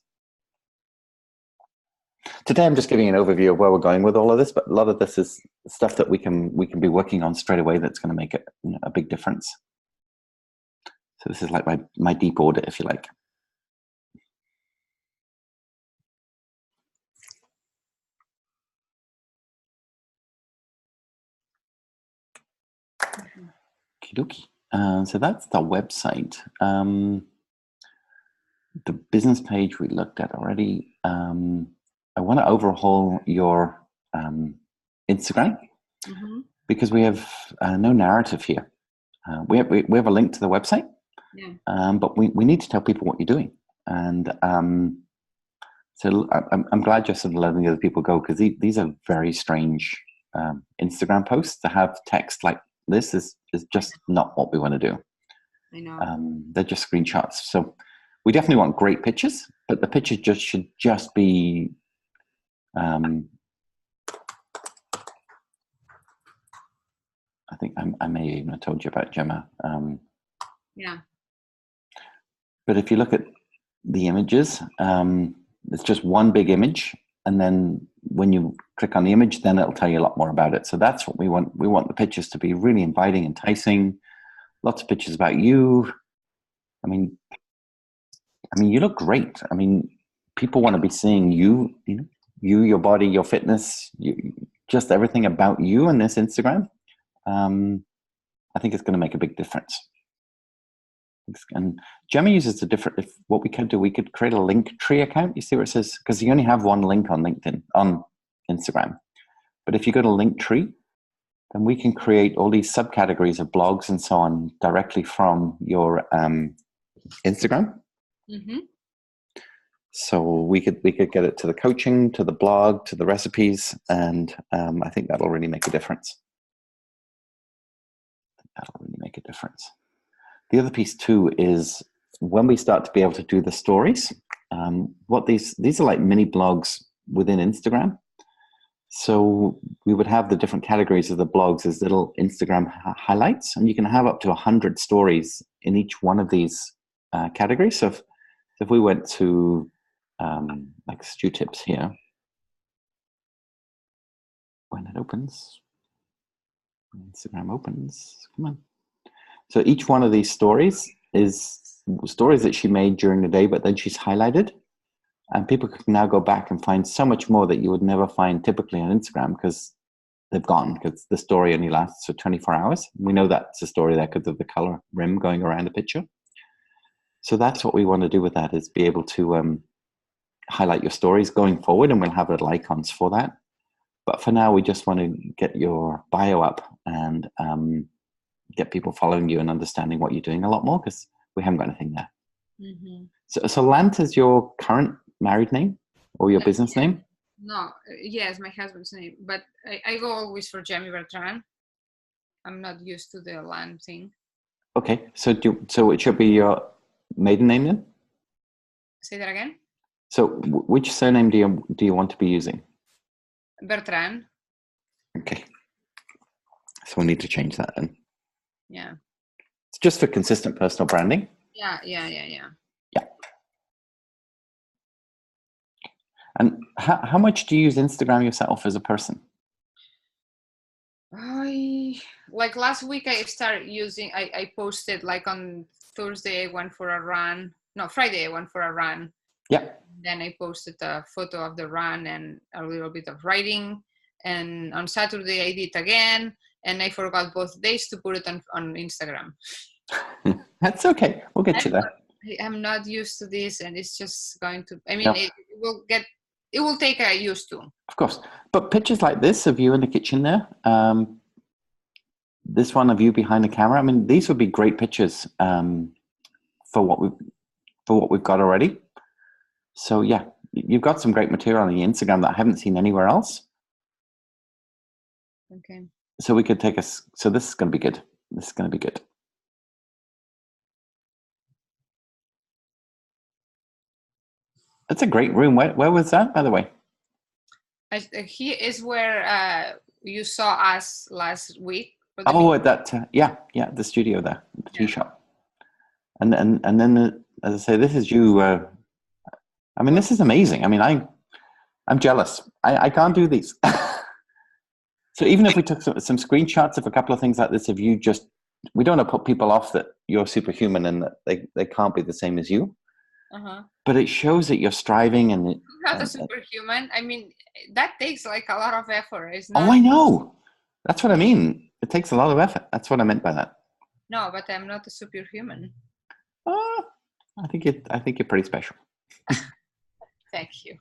Today, I'm just giving an overview of where we're going with all of this, but a lot of this is stuff that we can be working on straight away. That's going to make a big difference. So this is like my deep audit, if you like. Okie dokie. So that's the website. The business page we looked at already. I want to overhaul your Instagram because we have no narrative here. We have a link to the website, but we need to tell people what you're doing. And so I'm glad you're sort of letting the other people go, because these are very strange Instagram posts. To have text like this is just not what we want to do. I know. They're just screenshots. So we definitely want great pictures, but the pictures should just be I think I may even have told you about Gemma. Yeah. But if you look at the images, it's just one big image, and then when you click on the image, then it'll tell you a lot more about it. So that's what we want. We want the pictures to be really inviting, enticing. Lots of pictures about you. I mean, you look great. I mean, people want to be seeing you. You, your body, your fitness, just everything about you on this Instagram. I think it's going to make a big difference. And Gemi uses what we could do, we could create a link tree account. You see where it says, because you only have one link on LinkedIn, on Instagram. But if you go to Linktree, then we can create all these subcategories of blogs and so on directly from your Instagram. So we could get it to the coaching, to the blog, to the recipes, and I think that'll really make a difference. the other piece too is when we start to be able to do the stories, what these are like mini blogs within Instagram. So we would have the different categories of the blogs as little Instagram highlights, and you can have up to 100 stories in each one of these categories. So if we went to like stew tips here, when it opens, Instagram opens, come on. So each one of these stories is stories that she made during the day, but then she's highlighted. And people can now go back and find so much more that you would never find typically on Instagram because they've gone, because the story only lasts for 24 hours. We know that's a story there because of the color rim going around the picture. So that's what we want to do with that, is be able to highlight your stories going forward, and we'll have little icons for that. But for now, we just want to get your bio up and get people following you and understanding what you're doing a lot more, because we haven't got anything there. Mm-hmm. So Lant is your current married name or your business name? No, yes, my husband's name, but I go always for Gemi Bertrand. I'm not used to the Lant thing. Okay, so it should be your maiden name then? Say that again? So which surname do you want to be using? Bertrand. Okay, so we need to change that then. Yeah. It's just for consistent personal branding. Yeah. Yeah. And how much do you use Instagram yourself as a person? Like last week I started using, I posted like on Thursday I went for a run. No, Friday I went for a run. Yeah. Then I posted a photo of the run and a little bit of writing. And on Saturday I did again, and I forgot both days to put it on Instagram. That's okay. We'll get you there. I'm not used to this, and it's just going to, I mean, No. it will take a used to. Of course. But pictures like this of you in the kitchen there, this one of you behind the camera, I mean, these would be great pictures for what we've got already. So yeah, you've got some great material on the Instagram that I haven't seen anywhere else. Okay. So we could take so this is going to be good. This is going to be good. That's a great room. Where was that, by the way? Here is where you saw us last week. Oh, at that, yeah, the studio there, the tea shop. And then, as I say, this is you. I mean, this is amazing. I mean, I'm jealous. I can't do these. So even if we took some screenshots of a couple of things like this, we don't want to put people off that you're superhuman and that they can't be the same as you. Uh-huh. But it shows that you're striving and not a superhuman. I mean, that takes like a lot of effort. It's not. Oh, I know. That's what I mean. It takes a lot of effort. That's what I meant by that. No, but I'm not a superhuman. I think you're pretty special. Thank you.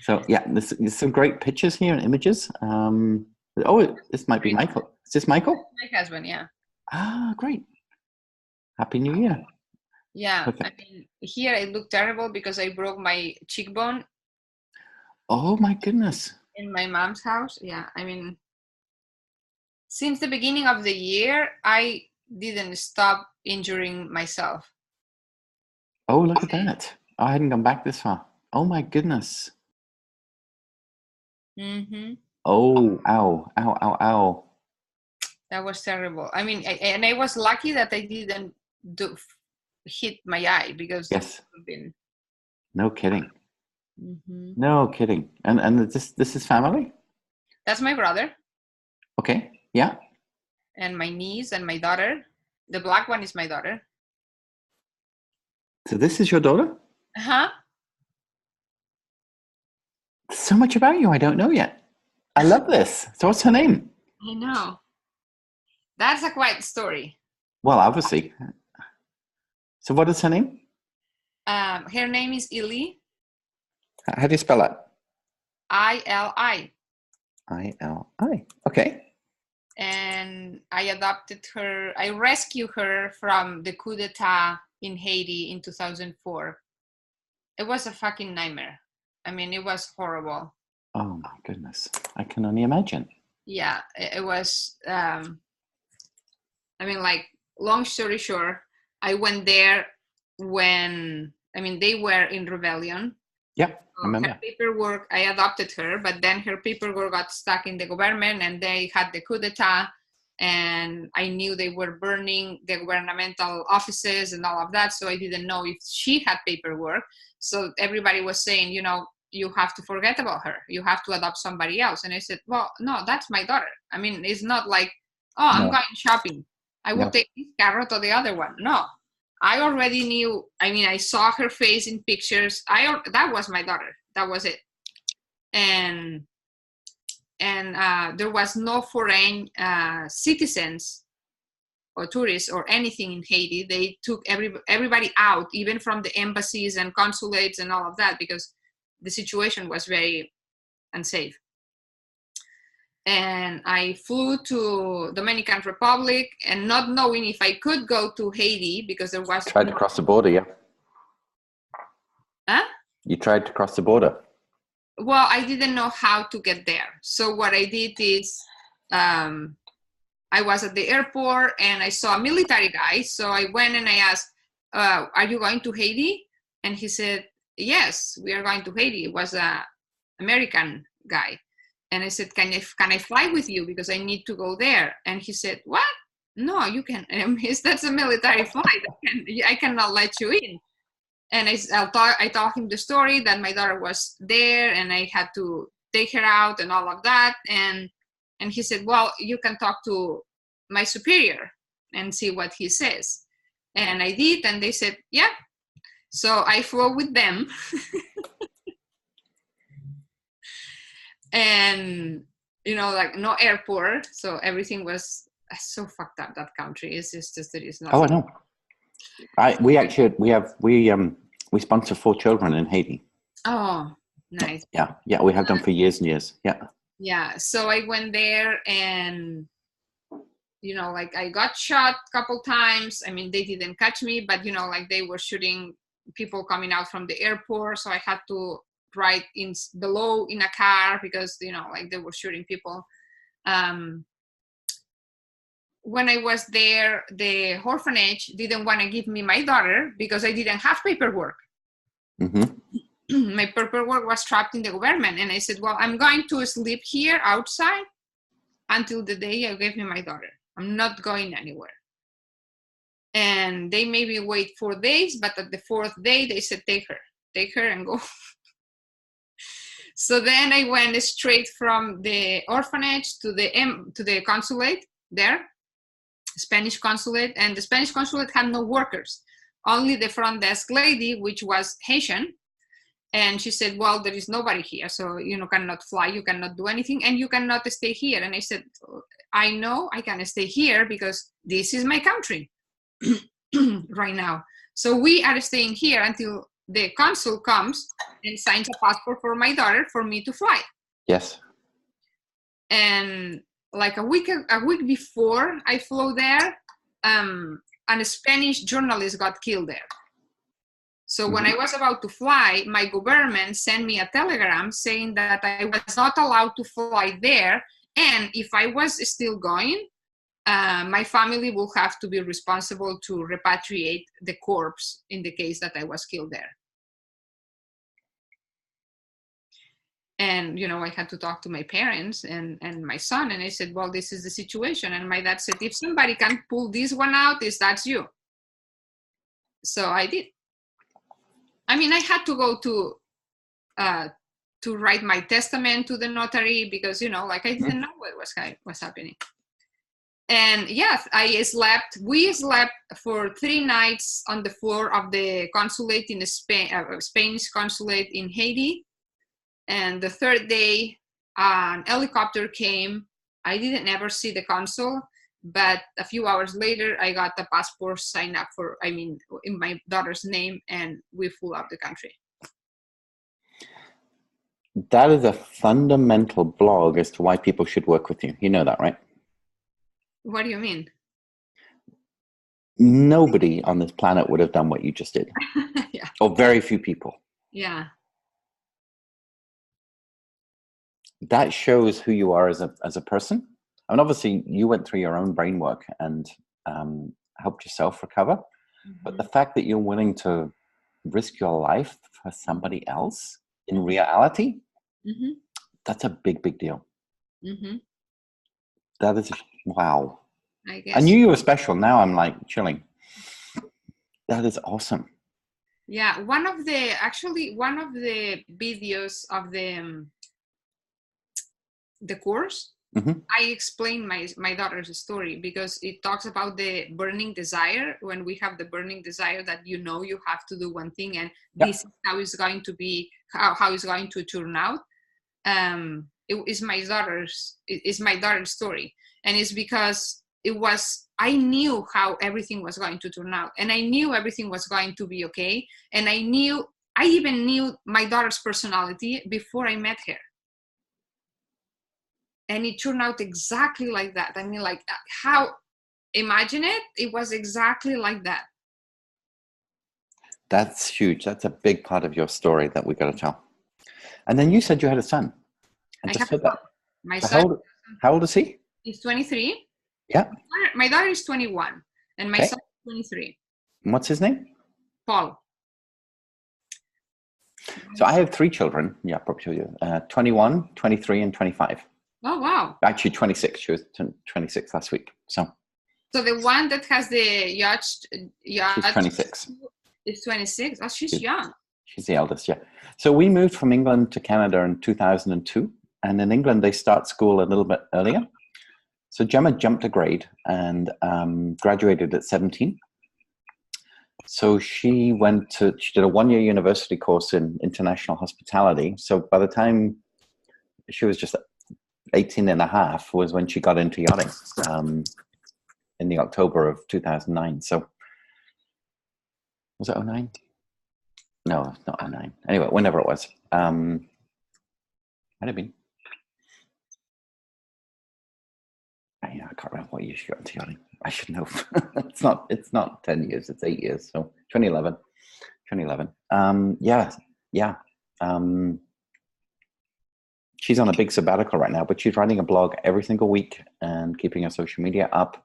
So yeah, there's some great pictures here and images. This might be Michael. Is this Michael? My husband, yeah. Ah, great. Happy New Year. Yeah, okay. I mean, here I look terrible because I broke my cheekbone. Oh my goodness. In my mom's house. Yeah, I mean, since the beginning of the year, I didn't stop injuring myself. Oh, look at that. I hadn't gone back this far. Oh my goodness. Mm-hmm. Oh, ow. That was terrible. I mean, I was lucky that I didn't hit my eye because yes. That would have been... No kidding. Mm-hmm. No kidding. And this is family? That's my brother. Okay. Yeah. And my niece and my daughter. The black one is my daughter. So this is your daughter? Uh-huh. So much about you I don't know yet. I love this. So what's her name? I know. That's a quite story. Well, obviously. So what is her name? Her name is Ili. How do you spell that? I-L-I. I-L-I. Okay. And I adopted her. I rescued her from the coup d'etat in Haiti in 2004. It was a fucking nightmare. I mean, it was horrible. Oh my goodness. I can only imagine. Yeah, it was, I mean, like, long story short, I went there when, I mean, they were in rebellion. Yeah, I remember. Her paperwork, I adopted her, but then her paperwork got stuck in the government and they had the coup d'etat, and I knew they were burning the governmental offices and all of that, so I didn't know if she had paperwork. So everybody was saying, you have to forget about her. You have to adopt somebody else. And I said, well, no, that's my daughter. I mean, it's not like, oh, I'm going shopping, I will take this carrot or the other one. No, I already knew. I mean, I saw her face in pictures. That was my daughter. That was it. And there was no foreign citizens or tourists or anything in Haiti. They took everybody out, even from the embassies and consulates and all of that, because the situation was very unsafe. And I flew to Dominican Republic, and not knowing if I could go to Haiti because there was... Tried to cross the border, yeah. Huh? You tried to cross the border. Well, I didn't know how to get there. So what I did is I was at the airport and I saw a military guy. So I went and I asked, are you going to Haiti? And he said, yes, we are going to Haiti. It was an American guy. And I said, can I fly with you? Because I need to go there. And he said, what? No, you can. That's a military flight. I cannot let you in. And I told him the story that my daughter was there and I had to take her out and all of that. And he said, well, you can talk to my superior and see what he says. And I did, and they said, yeah. So I flew with them. And, like no airport. So everything was so fucked up, that country. It's just there is nothing. Oh, I know. We sponsor 4 children in Haiti. Oh, nice. Yeah, we have done for years and years. Yeah. So I went there and, I got shot a couple times. I mean, they didn't catch me, but, they were shooting people coming out from the airport. So I had to ride below in a car because, they were shooting people. When I was there, the orphanage didn't want to give me my daughter because I didn't have paperwork. Mm-hmm. My paperwork was trapped in the government. And I said, well, I'm going to sleep here outside until the day I gave me my daughter. I'm not going anywhere. And they made me wait 4 days, but at the 4th day, they said, take her and go. So then I went straight from the orphanage to the consulate there, Spanish consulate, and the Spanish consulate had no workers, only the front desk lady, which was Haitian. And she said, well, there is nobody here, so you cannot fly, you cannot do anything, and you cannot stay here. And I said, I know I can stay here because this is my country right now. So we are staying here until the consul comes and signs a passport for my daughter for me to fly. Yes. And like a week before I flew there, a Spanish journalist got killed there. So when I was about to fly, my government sent me a telegram saying that I was not allowed to fly there. And if I was still going, my family will have to be responsible to repatriate the corpse in the case that I was killed there. And, I had to talk to my parents and my son. And I said, well, this is the situation. And my dad said, if somebody can pull this one out, that's you. So I did. I mean, I had to go to write my testament to the notary because, I didn't know what was happening. And yes, we slept for 3 nights on the floor of the consulate in Spain, Spanish consulate in Haiti. And the 3rd day, an helicopter came. I didn't ever see the consul, but a few hours later, I got the passport signed up in my daughter's name, and we flew out the country. That is a fundamental blog as to why people should work with you. You know that, right? What do you mean? Nobody on this planet would have done what you just did. Yeah. Or very few people. Yeah. That shows who you are as a person. And obviously you went through your own brain work and helped yourself recover. But the fact that you're willing to risk your life for somebody else in reality, that's a big, big deal. That is, wow. I guess. I knew you were special. Now I'm like chilling. That is awesome. Yeah, one of the videos of the course, I explain my daughter's story, because it talks about the burning desire. When we have the burning desire that you have to do one thing, and this is how it's going to be, how it's going to turn out. It's my daughter's story, and it's because I knew how everything was going to turn out, and I knew everything was going to be okay, and I even knew my daughter's personality before I met her. And it turned out exactly like that. I mean, like, imagine it. It was exactly like that. That's huge. That's a big part of your story that we got to tell. And then you said you had a son. I have a son. My so son. How old is he? He's 23. Yeah. My daughter is 21, and my son is 23. And what's his name? Paul. So I have 3 children. Yeah, probably 21, 23, and 25. Oh, wow. Actually, 26. She was 26 last week. So the one that has the yacht she's 26. Is 26. Oh, she's young. She's the eldest, yeah. So we moved from England to Canada in 2002. And in England, they start school a little bit earlier. So Gemma jumped a grade and graduated at 17. So she did a 1-year university course in international hospitality. So by the time she was just 18 and a half was when she got into yachting in the October of 2009. So was it 09? No, not 09. Anyway, whenever it was. Might have been. I can't remember what year she got into yachting. I should know. It's not 10 years, it's 8 years. So 2011. Yeah. She's on a big sabbatical right now, but she's writing a blog every single week and keeping her social media up.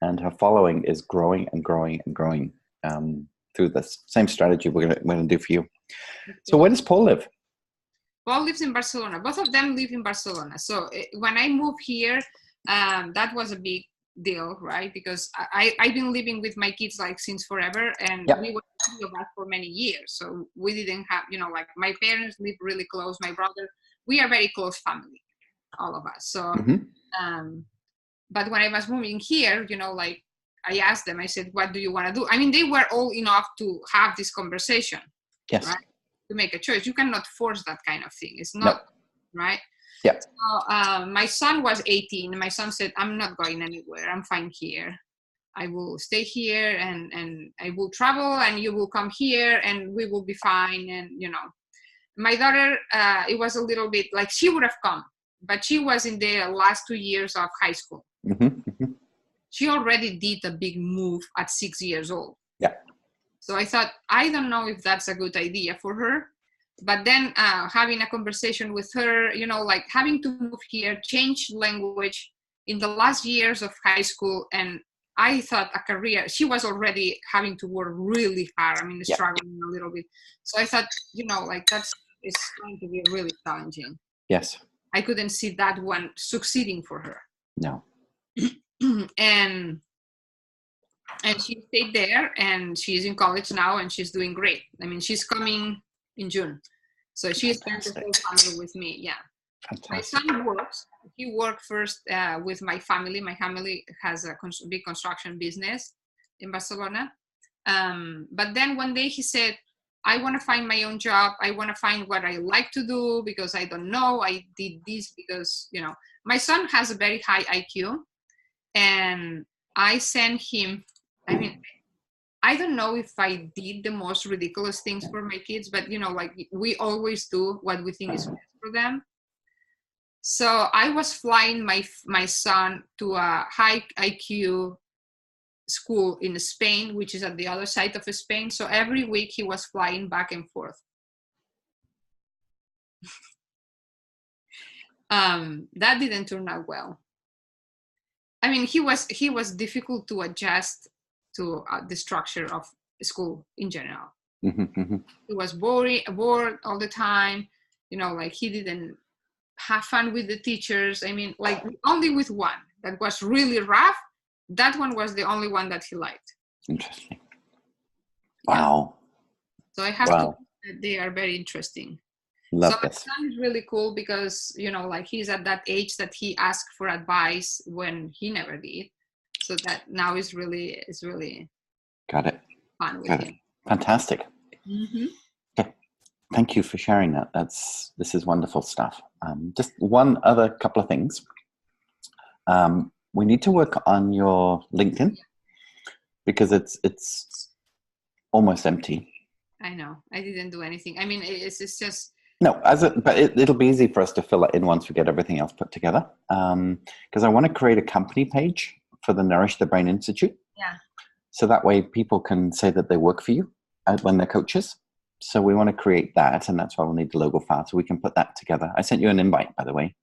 And her following is growing and growing and growing through the same strategy we're gonna do for you. So where does Paul live? Paul lives in Barcelona. Both of them live in Barcelona. So when I moved here, that was a big deal, right? Because I've been living with my kids like since forever, and we were together for many years. So we didn't have, like my parents live really close. My brother, we are very close family, all of us. So, but when I was moving here, like I asked them, I said, what do you want to do? I mean, they were old enough to have this conversation, right? To make a choice. You cannot force that kind of thing. It's not, right? Yeah. So my son was 18. My son said, I'm not going anywhere. I'm fine here. I will stay here and I will travel and you will come here and we will be fine. And, my daughter, it was a little bit like she would have come, but she was in the last 2 years of high school. She already did a big move at 6 years old. Yeah. So I thought, I don't know if that's a good idea for her. But then having a conversation with her, like having to move here, change language in the last years of high school. And I thought a career, she was already having to work really hard. I mean, struggling a little bit. So I thought, like it's going to be really challenging. Yes. I couldn't see that one succeeding for her. No. And she stayed there and she's in college now and she's doing great. I mean, she's coming in June. So she spent the whole summer with me. Yeah. Fantastic. My son works. He worked first with my family. My family has a big construction business in Barcelona. But then one day he said, I want to find my own job. I want to find what I like to do because I don't know. I did this because, my son has a very high IQ. And I sent him, I don't know if I did the most ridiculous things for my kids, but like we always do what we think is best for them. So I was flying my son to a high IQ school in Spain, which is at the other side of Spain. So every week he was flying back and forth. That didn't turn out well. I mean, he was difficult to adjust to the structure of school in general. Mm-hmm. He was bored all the time, like he didn't have fun with the teachers. I mean, like only with one that was really rough. That one was the only one that he liked. Interesting. Yeah. Wow. So I have to. They are very interesting. Love so this. My son is really cool because like he's at that age that he asked for advice when he never did. So that now is really Got it. fun with him. Fantastic. Mm-hmm. Okay. Thank you for sharing that. This is wonderful stuff. Just one other couple of things. We need to work on your LinkedIn because it's almost empty. I know. I didn't do anything. I mean, it's just. No, but it'll be easy for us to fill it in once we get everything else put together. Because I want to create a company page for the Nourish the Brain Institute. Yeah. So that way people can say that they work for you when they're coaches. So we want to create that, and that's why we'll need the logo file, so we can put that together. I sent you an invite, by the way,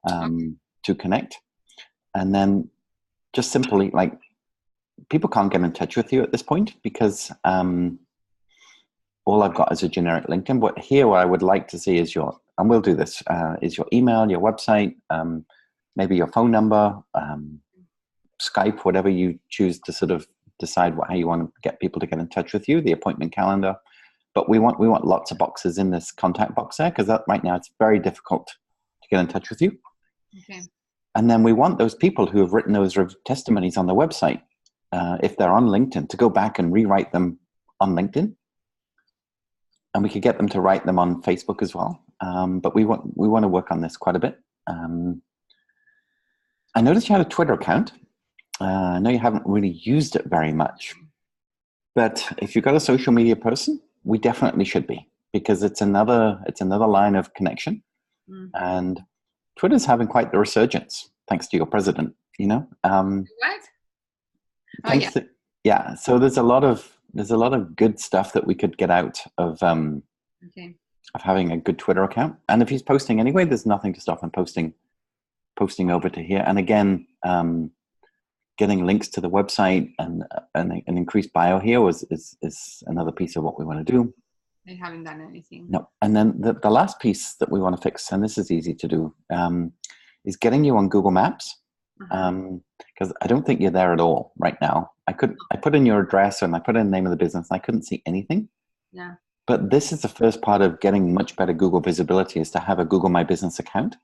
to connect. And then just simply, like, people can't get in touch with you at this point because all I've got is a generic LinkedIn. But here, what I would like to see is and we'll do this, is your email, your website, maybe your phone number, Skype, whatever you choose to sort of decide how you want to get people to get in touch with you, the appointment calendar. But we want lots of boxes in this contact box there, because right now it's very difficult to get in touch with you. Okay. And then we want those people who have written those testimonies on the website, if they're on LinkedIn, to go back and rewrite them on LinkedIn. And we could get them to write them on Facebook as well. But we want to work on this quite a bit. I noticed you had a Twitter account. I know you haven't really used it very much. But if you've got a social media person, we definitely should be, because it's another line of connection. Mm-hmm. And Twitter's having quite the resurgence, thanks to your president, What? Yeah. So there's a lot of good stuff that we could get out of having a good Twitter account. And if he's posting anyway, there's nothing to stop him posting over to here. And again, getting links to the website and an increased bio here is another piece of what we want to do. I haven't done anything. No. And then the last piece that we want to fix, and this is easy to do, is getting you on Google Maps. Because I don't think you're there at all right now. I put in your address and I put in the name of the business and I couldn't see anything. Yeah. But this is the first part of getting much better Google visibility, is to have a Google My Business account.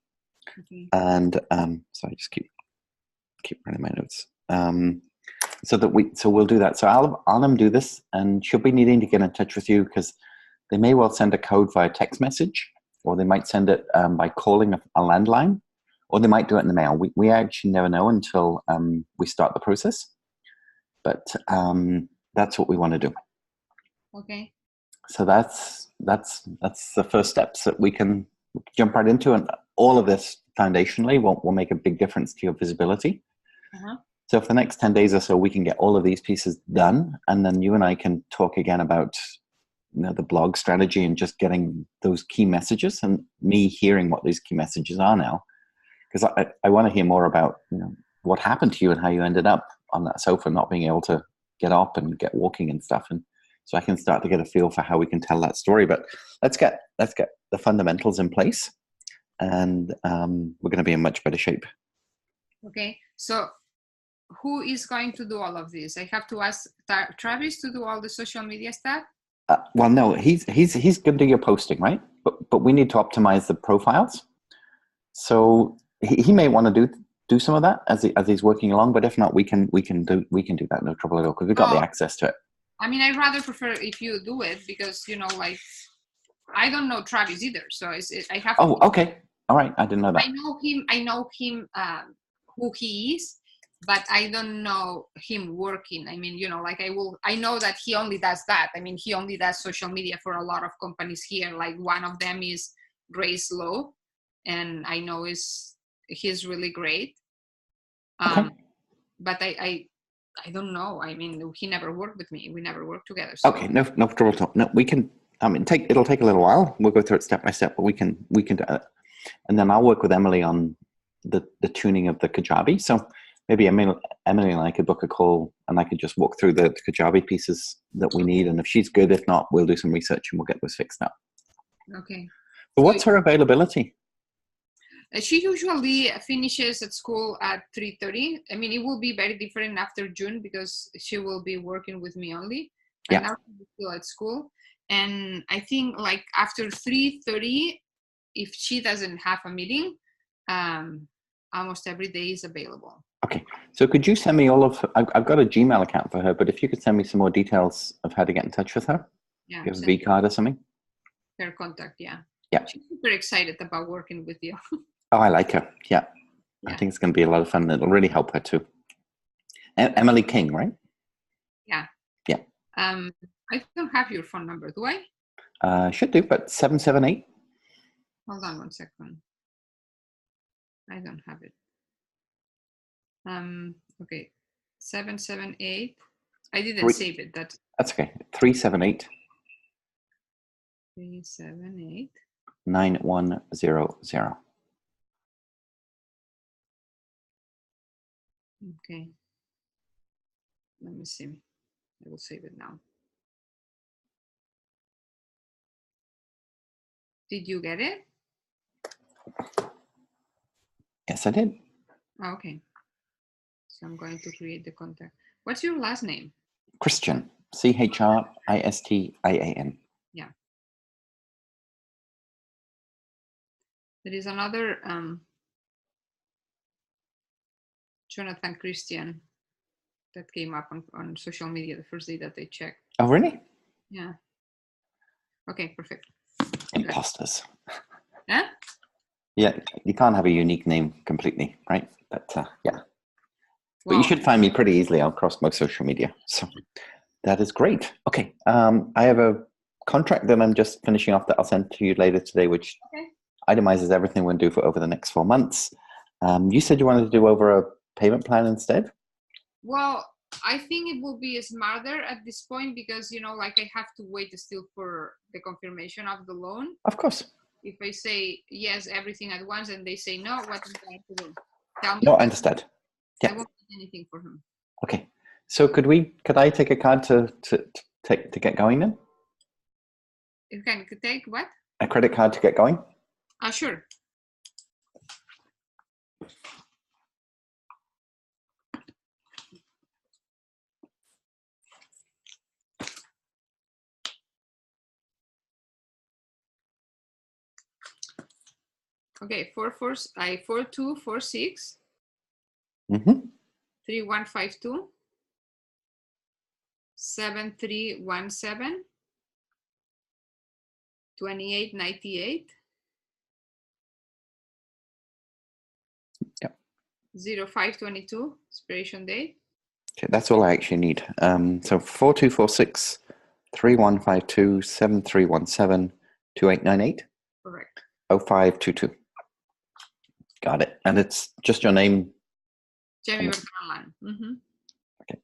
Okay. And so I just keep writing my notes. So we'll do that. So I'll have do this, and she'll be needing to get in touch with you, because they may well send a code via text message, or they might send it by calling a landline, or they might do it in the mail. We actually never know until we start the process. But that's what we want to do. Okay. So that's the first steps that we can jump right into, and all of this foundationally will make a big difference to your visibility. Uh-huh. So for the next 10 days or so, we can get all of these pieces done, and then you and I can talk again about the blog strategy and just getting those key messages, and me hearing what these key messages are now, because I want to hear more about what happened to you and how you ended up on that sofa, not being able to get up and get walking and stuff, and so I can start to get a feel for how we can tell that story. But let's get the fundamentals in place, and we're going to be in much better shape. Okay. So who is going to do all of this? I have to ask Travis to do all the social media stuff? Well, no, he's going to do your posting, right? But we need to optimize the profiles. So he may want to do some of that as he's working along. But if not, we can do that, no trouble at all, because we've got the access to it. I mean, I'd rather prefer if you do it, because like I don't know Travis either, so I have. Oh, okay, all right. I didn't know that. I know him. Who he is, but I don't know him working. I mean, I know that he only does that. I mean, he only does social media for a lot of companies here. Like one of them is Grace Lowe, and I know he's really great. Okay. But I don't know. I mean, he never worked with me. We never worked together. So. Okay, no trouble at all. No, we can. I mean, it'll take a little while. We'll go through it step by step, but we can do it. And then I'll work with Emily on the tuning of the Kajabi. So maybe Emily and I could book a call, and I could just walk through the Kajabi pieces that we need. And if she's good, if not, we'll do some research and we'll get those fixed up. Okay. So what's her availability? She usually finishes at school at 3:30. I mean, it will be very different after June because she will be working with me only. And now she's still at school. And I think like after 3:30, if she doesn't have a meeting, almost every day is available. Okay. So could you send me all of, I've got a Gmail account for her, but if you could send me some more details of how to get in touch with her. Yeah. You have a V card or something? Her contact, yeah. Yeah. She's super excited about working with you. Oh, I like her. Yeah. I think it's going to be a lot of fun. It'll really help her too. Emily King, right? Yeah. Yeah. I don't have your phone number, do I? Should do, but 778. Hold on one second. I don't have it. Okay. 778. I didn't save it. That's okay. 378. 378. 9100. Okay. Let me see. I will save it now. Did you get it? Yes, I did. Oh, okay. So I'm going to create the contact. What's your last name? Christian. Christian. Yeah. There is another Jonathan Christian that came up on social media the first day that they checked. Oh, really? Yeah. Okay, perfect. Imposters. Huh? Yeah, you can't have a unique name completely, right? But yeah. But Well, you should find me pretty easily across most social media. So that is great. Okay. I have a contract that I'm just finishing off that I'll send to you later today, which itemizes everything we're going to do for over the next 4 months. You said you wanted to do over a payment plan instead? Well, I think it will be smarter at this point because, like I have to wait still for the confirmation of the loan. Of course. If I say yes, everything at once, and they say no, what am I going to do? Tell me. No, I understand. Yeah. I won't do anything for him. Okay. So could I take a card to get going then? You can take what? A credit card to get going? Sure. Okay, 4246 3152 7317 2898 0522 expiration date. Okay, that's all I actually need. So 4246 3152 7317 2898. Correct. 0522. Got it. And it's just your name? Gemi Bertrand. Okay.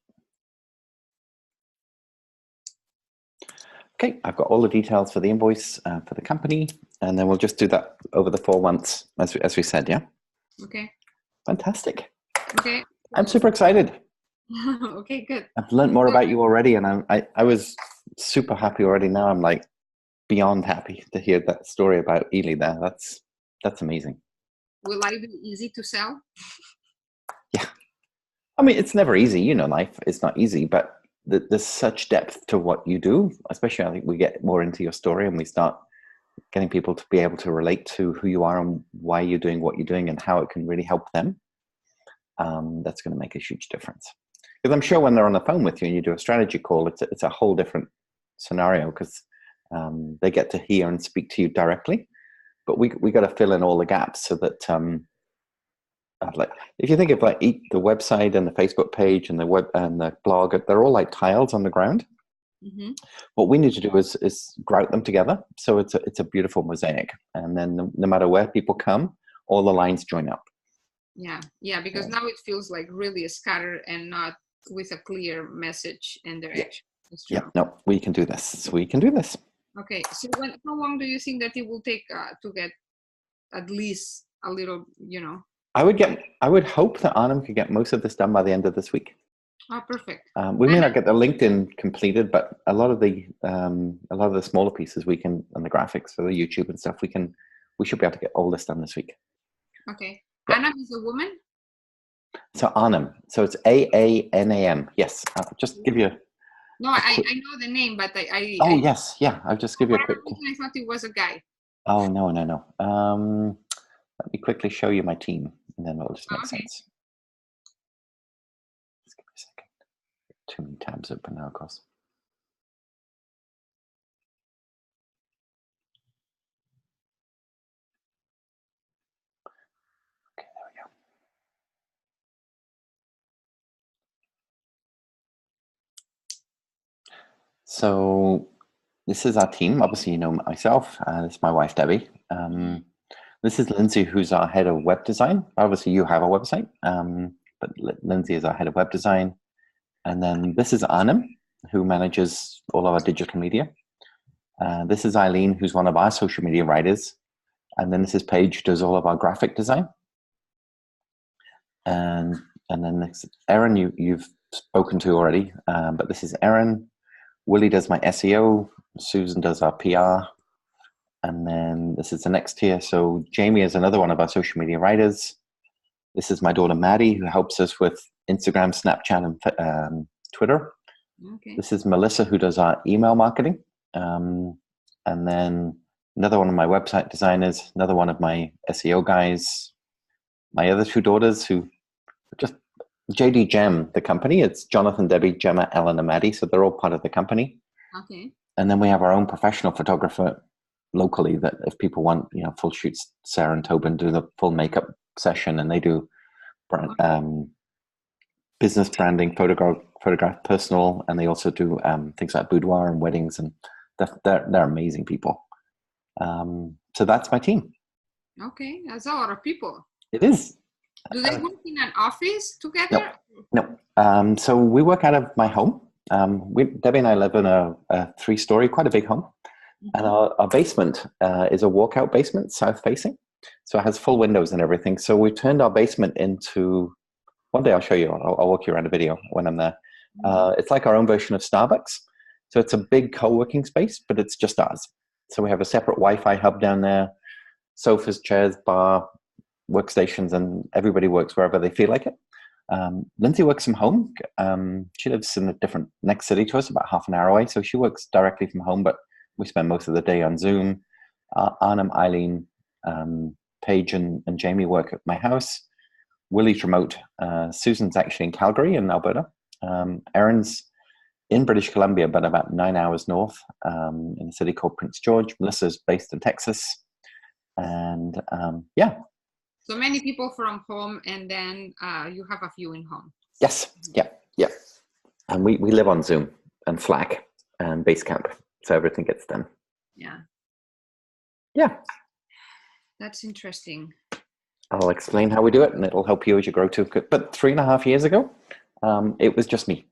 Okay, I've got all the details for the invoice for the company, and then we'll just do that over the 4 months, as we said, yeah? Okay. Fantastic. Okay. I'm super excited. Okay, good. I've learned more about you already, and I was super happy already. Now I'm like beyond happy to hear that story about Ely there. That's amazing. Will I be easy to sell? Yeah. I mean, it's never easy, life is not easy, but there's such depth to what you do, especially I think we get more into your story and we start getting people to be able to relate to who you are and why you're doing what you're doing and how it can really help them. That's going to make a huge difference. Because I'm sure when they're on the phone with you and you do a strategy call, it's a whole different scenario because they get to hear and speak to you directly. But we got to fill in all the gaps so that like if you think of like the website and the Facebook page and the web and the blog, they're all like tiles on the ground. What we need to do is grout them together so it's a beautiful mosaic, and then no matter where people come, all the lines join up. Yeah, because now it feels like really scattered and not with a clear message and direction. Yeah, no, we can do this. Okay, so how long do you think that it will take to get at least a little, I would hope that Arnhem could get most of this done by the end of this week. Oh, perfect. We may not get the LinkedIn completed, but a lot of the smaller pieces we can, and the graphics for the YouTube and stuff, we should be able to get all this done this week. Okay. Yep. Anna is a woman? So Arnhem. So it's AANAM. Yes. I'll just give you. No, I know the name, but Oh yes, yeah. I'll just give you a quick. I thought it was a guy. Oh no. Let me quickly show you my team, and then it'll just make sense. Just give me a second. Too many tabs open now, of course. Okay, there we go. So this is our team. Obviously, you know myself. This is my wife, Debbie. This is Lindsay, who's our head of web design. Obviously, you have a website, but Lindsay is our head of web design. And then this is Arnhem, who manages all of our digital media. This is Eileen, who's one of our social media writers. And then this is Paige, who does all of our graphic design. And then this is Erin, you've spoken to already, but this is Erin. Willie does my SEO. Susan does our PR. And then this is the next tier. So Jamie is another one of our social media writers. This is my daughter, Maddie, who helps us with Instagram, Snapchat, and Twitter. Okay. This is Melissa, who does our email marketing. And then another one of my website designers, another one of my SEO guys, my other two daughters who just JD Gem, the company. It's Jonathan, Debbie, Gemma, Ellen, and Maddie. So they're all part of the company. Okay. And then we have our own professional photographer locally that if people want, full shoots, Sarah and Tobin do the full makeup session, and they do business branding, photograph personal, and they also do things like boudoir and weddings, and they're amazing people. So that's my team. Okay, that's a lot of people. It is. Do they work in an office together? No. So we work out of my home. Debbie and I live in a 3-story, quite a big home. And our basement is a walkout basement, south facing. So it has full windows and everything. So we turned our basement into, one day I'll show you, I'll walk you around a video when I'm there. It's like our own version of Starbucks. So it's a big co-working space, but it's just ours. So we have a separate Wi-Fi hub down there, sofas, chairs, bar, workstations, and everybody works wherever they feel like it. Lindsay works from home. She lives in a different next city to us, about half an hour away. So she works directly from home, but we spend most of the day on Zoom. Arnhem, Eileen, Paige, and Jamie work at my house. Willie's remote. Susan's actually in Calgary in Alberta. Erin's in British Columbia, but about 9 hours north in a city called Prince George. Melissa's based in Texas. And yeah. So many people from home, and then you have a few in home. Yes, yeah. And we live on Zoom and Slack and Basecamp. So everything gets done. Yeah. That's interesting. I'll explain how we do it, and it'll help you as you grow too. But 3.5 years ago, it was just me.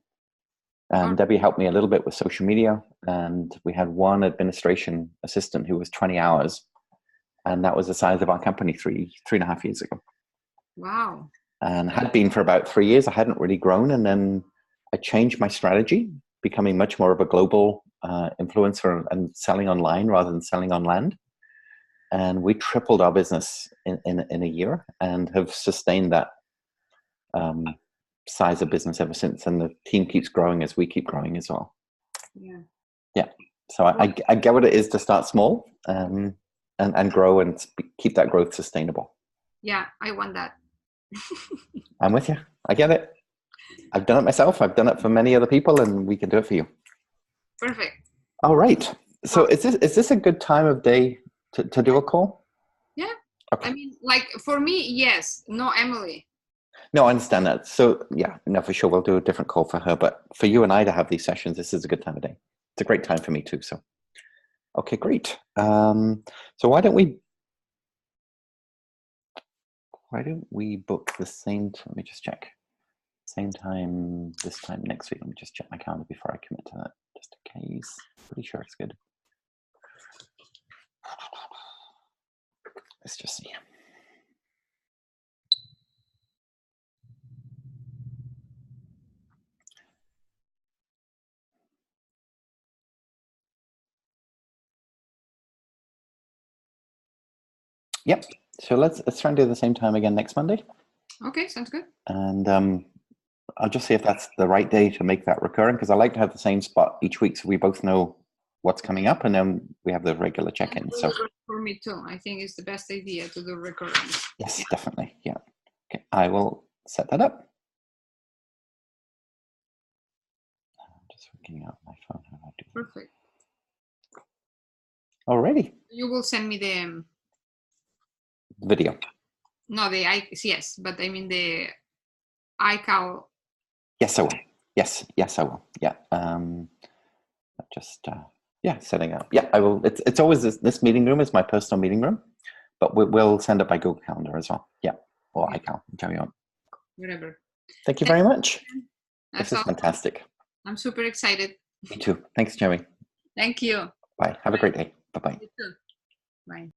And Debbie helped me a little bit with social media. And we had one administration assistant who was 20 hours. And that was the size of our company 3.5 years ago. Wow. And had been for about 3 years. I hadn't really grown. And then I changed my strategy, becoming much more of a global influencer and selling online rather than selling on land. And we tripled our business in a year and have sustained that size of business ever since. And the team keeps growing as we keep growing as well. Yeah. So I get what it is to start small and grow and keep that growth sustainable. Yeah, I want that. I'm with you. I get it. I've done it myself. I've done it for many other people, and we can do it for you. Perfect. All right. So is this a good time of day to do a call? Yeah. Okay. I mean, like for me, yes. No, Emily. No, I understand that. So yeah, no, for sure. We'll do a different call for her. But for you and I to have these sessions, this is a good time of day. It's a great time for me too. So, okay, great. So why don't we book the same, let me just check. Same time, this time next week. Let me just check my calendar before I commit to that, just in case. Pretty sure it's good. Let's just see. Yep. So let's try and do the same time again next Monday. Okay, sounds good. And I'll just see if that's the right day to make that recurring, because I like to have the same spot each week so we both know what's coming up, and then we have the regular check-in. So for me too, I think it's the best idea to do recurrence. yes, definitely. Yeah. Okay, I will set that up. I'm just working out my phone. How do I do that? Perfect. Alrighty. You will send me the Video. no, the yes, but I mean the iCal. Yes, I will. Yes, I will. Yeah. Just yeah, setting up. Yeah, I will. It's always this meeting room is my personal meeting room, but we'll send it by Google Calendar as well. Yeah, or Okay. iCal. Carry on. Whatever. Thank you very much. That's This is all. fantastic. I'm super excited. Me too. Thanks, Jeremy. Thank you. Bye. Have a great day. Bye-bye. You too. Bye.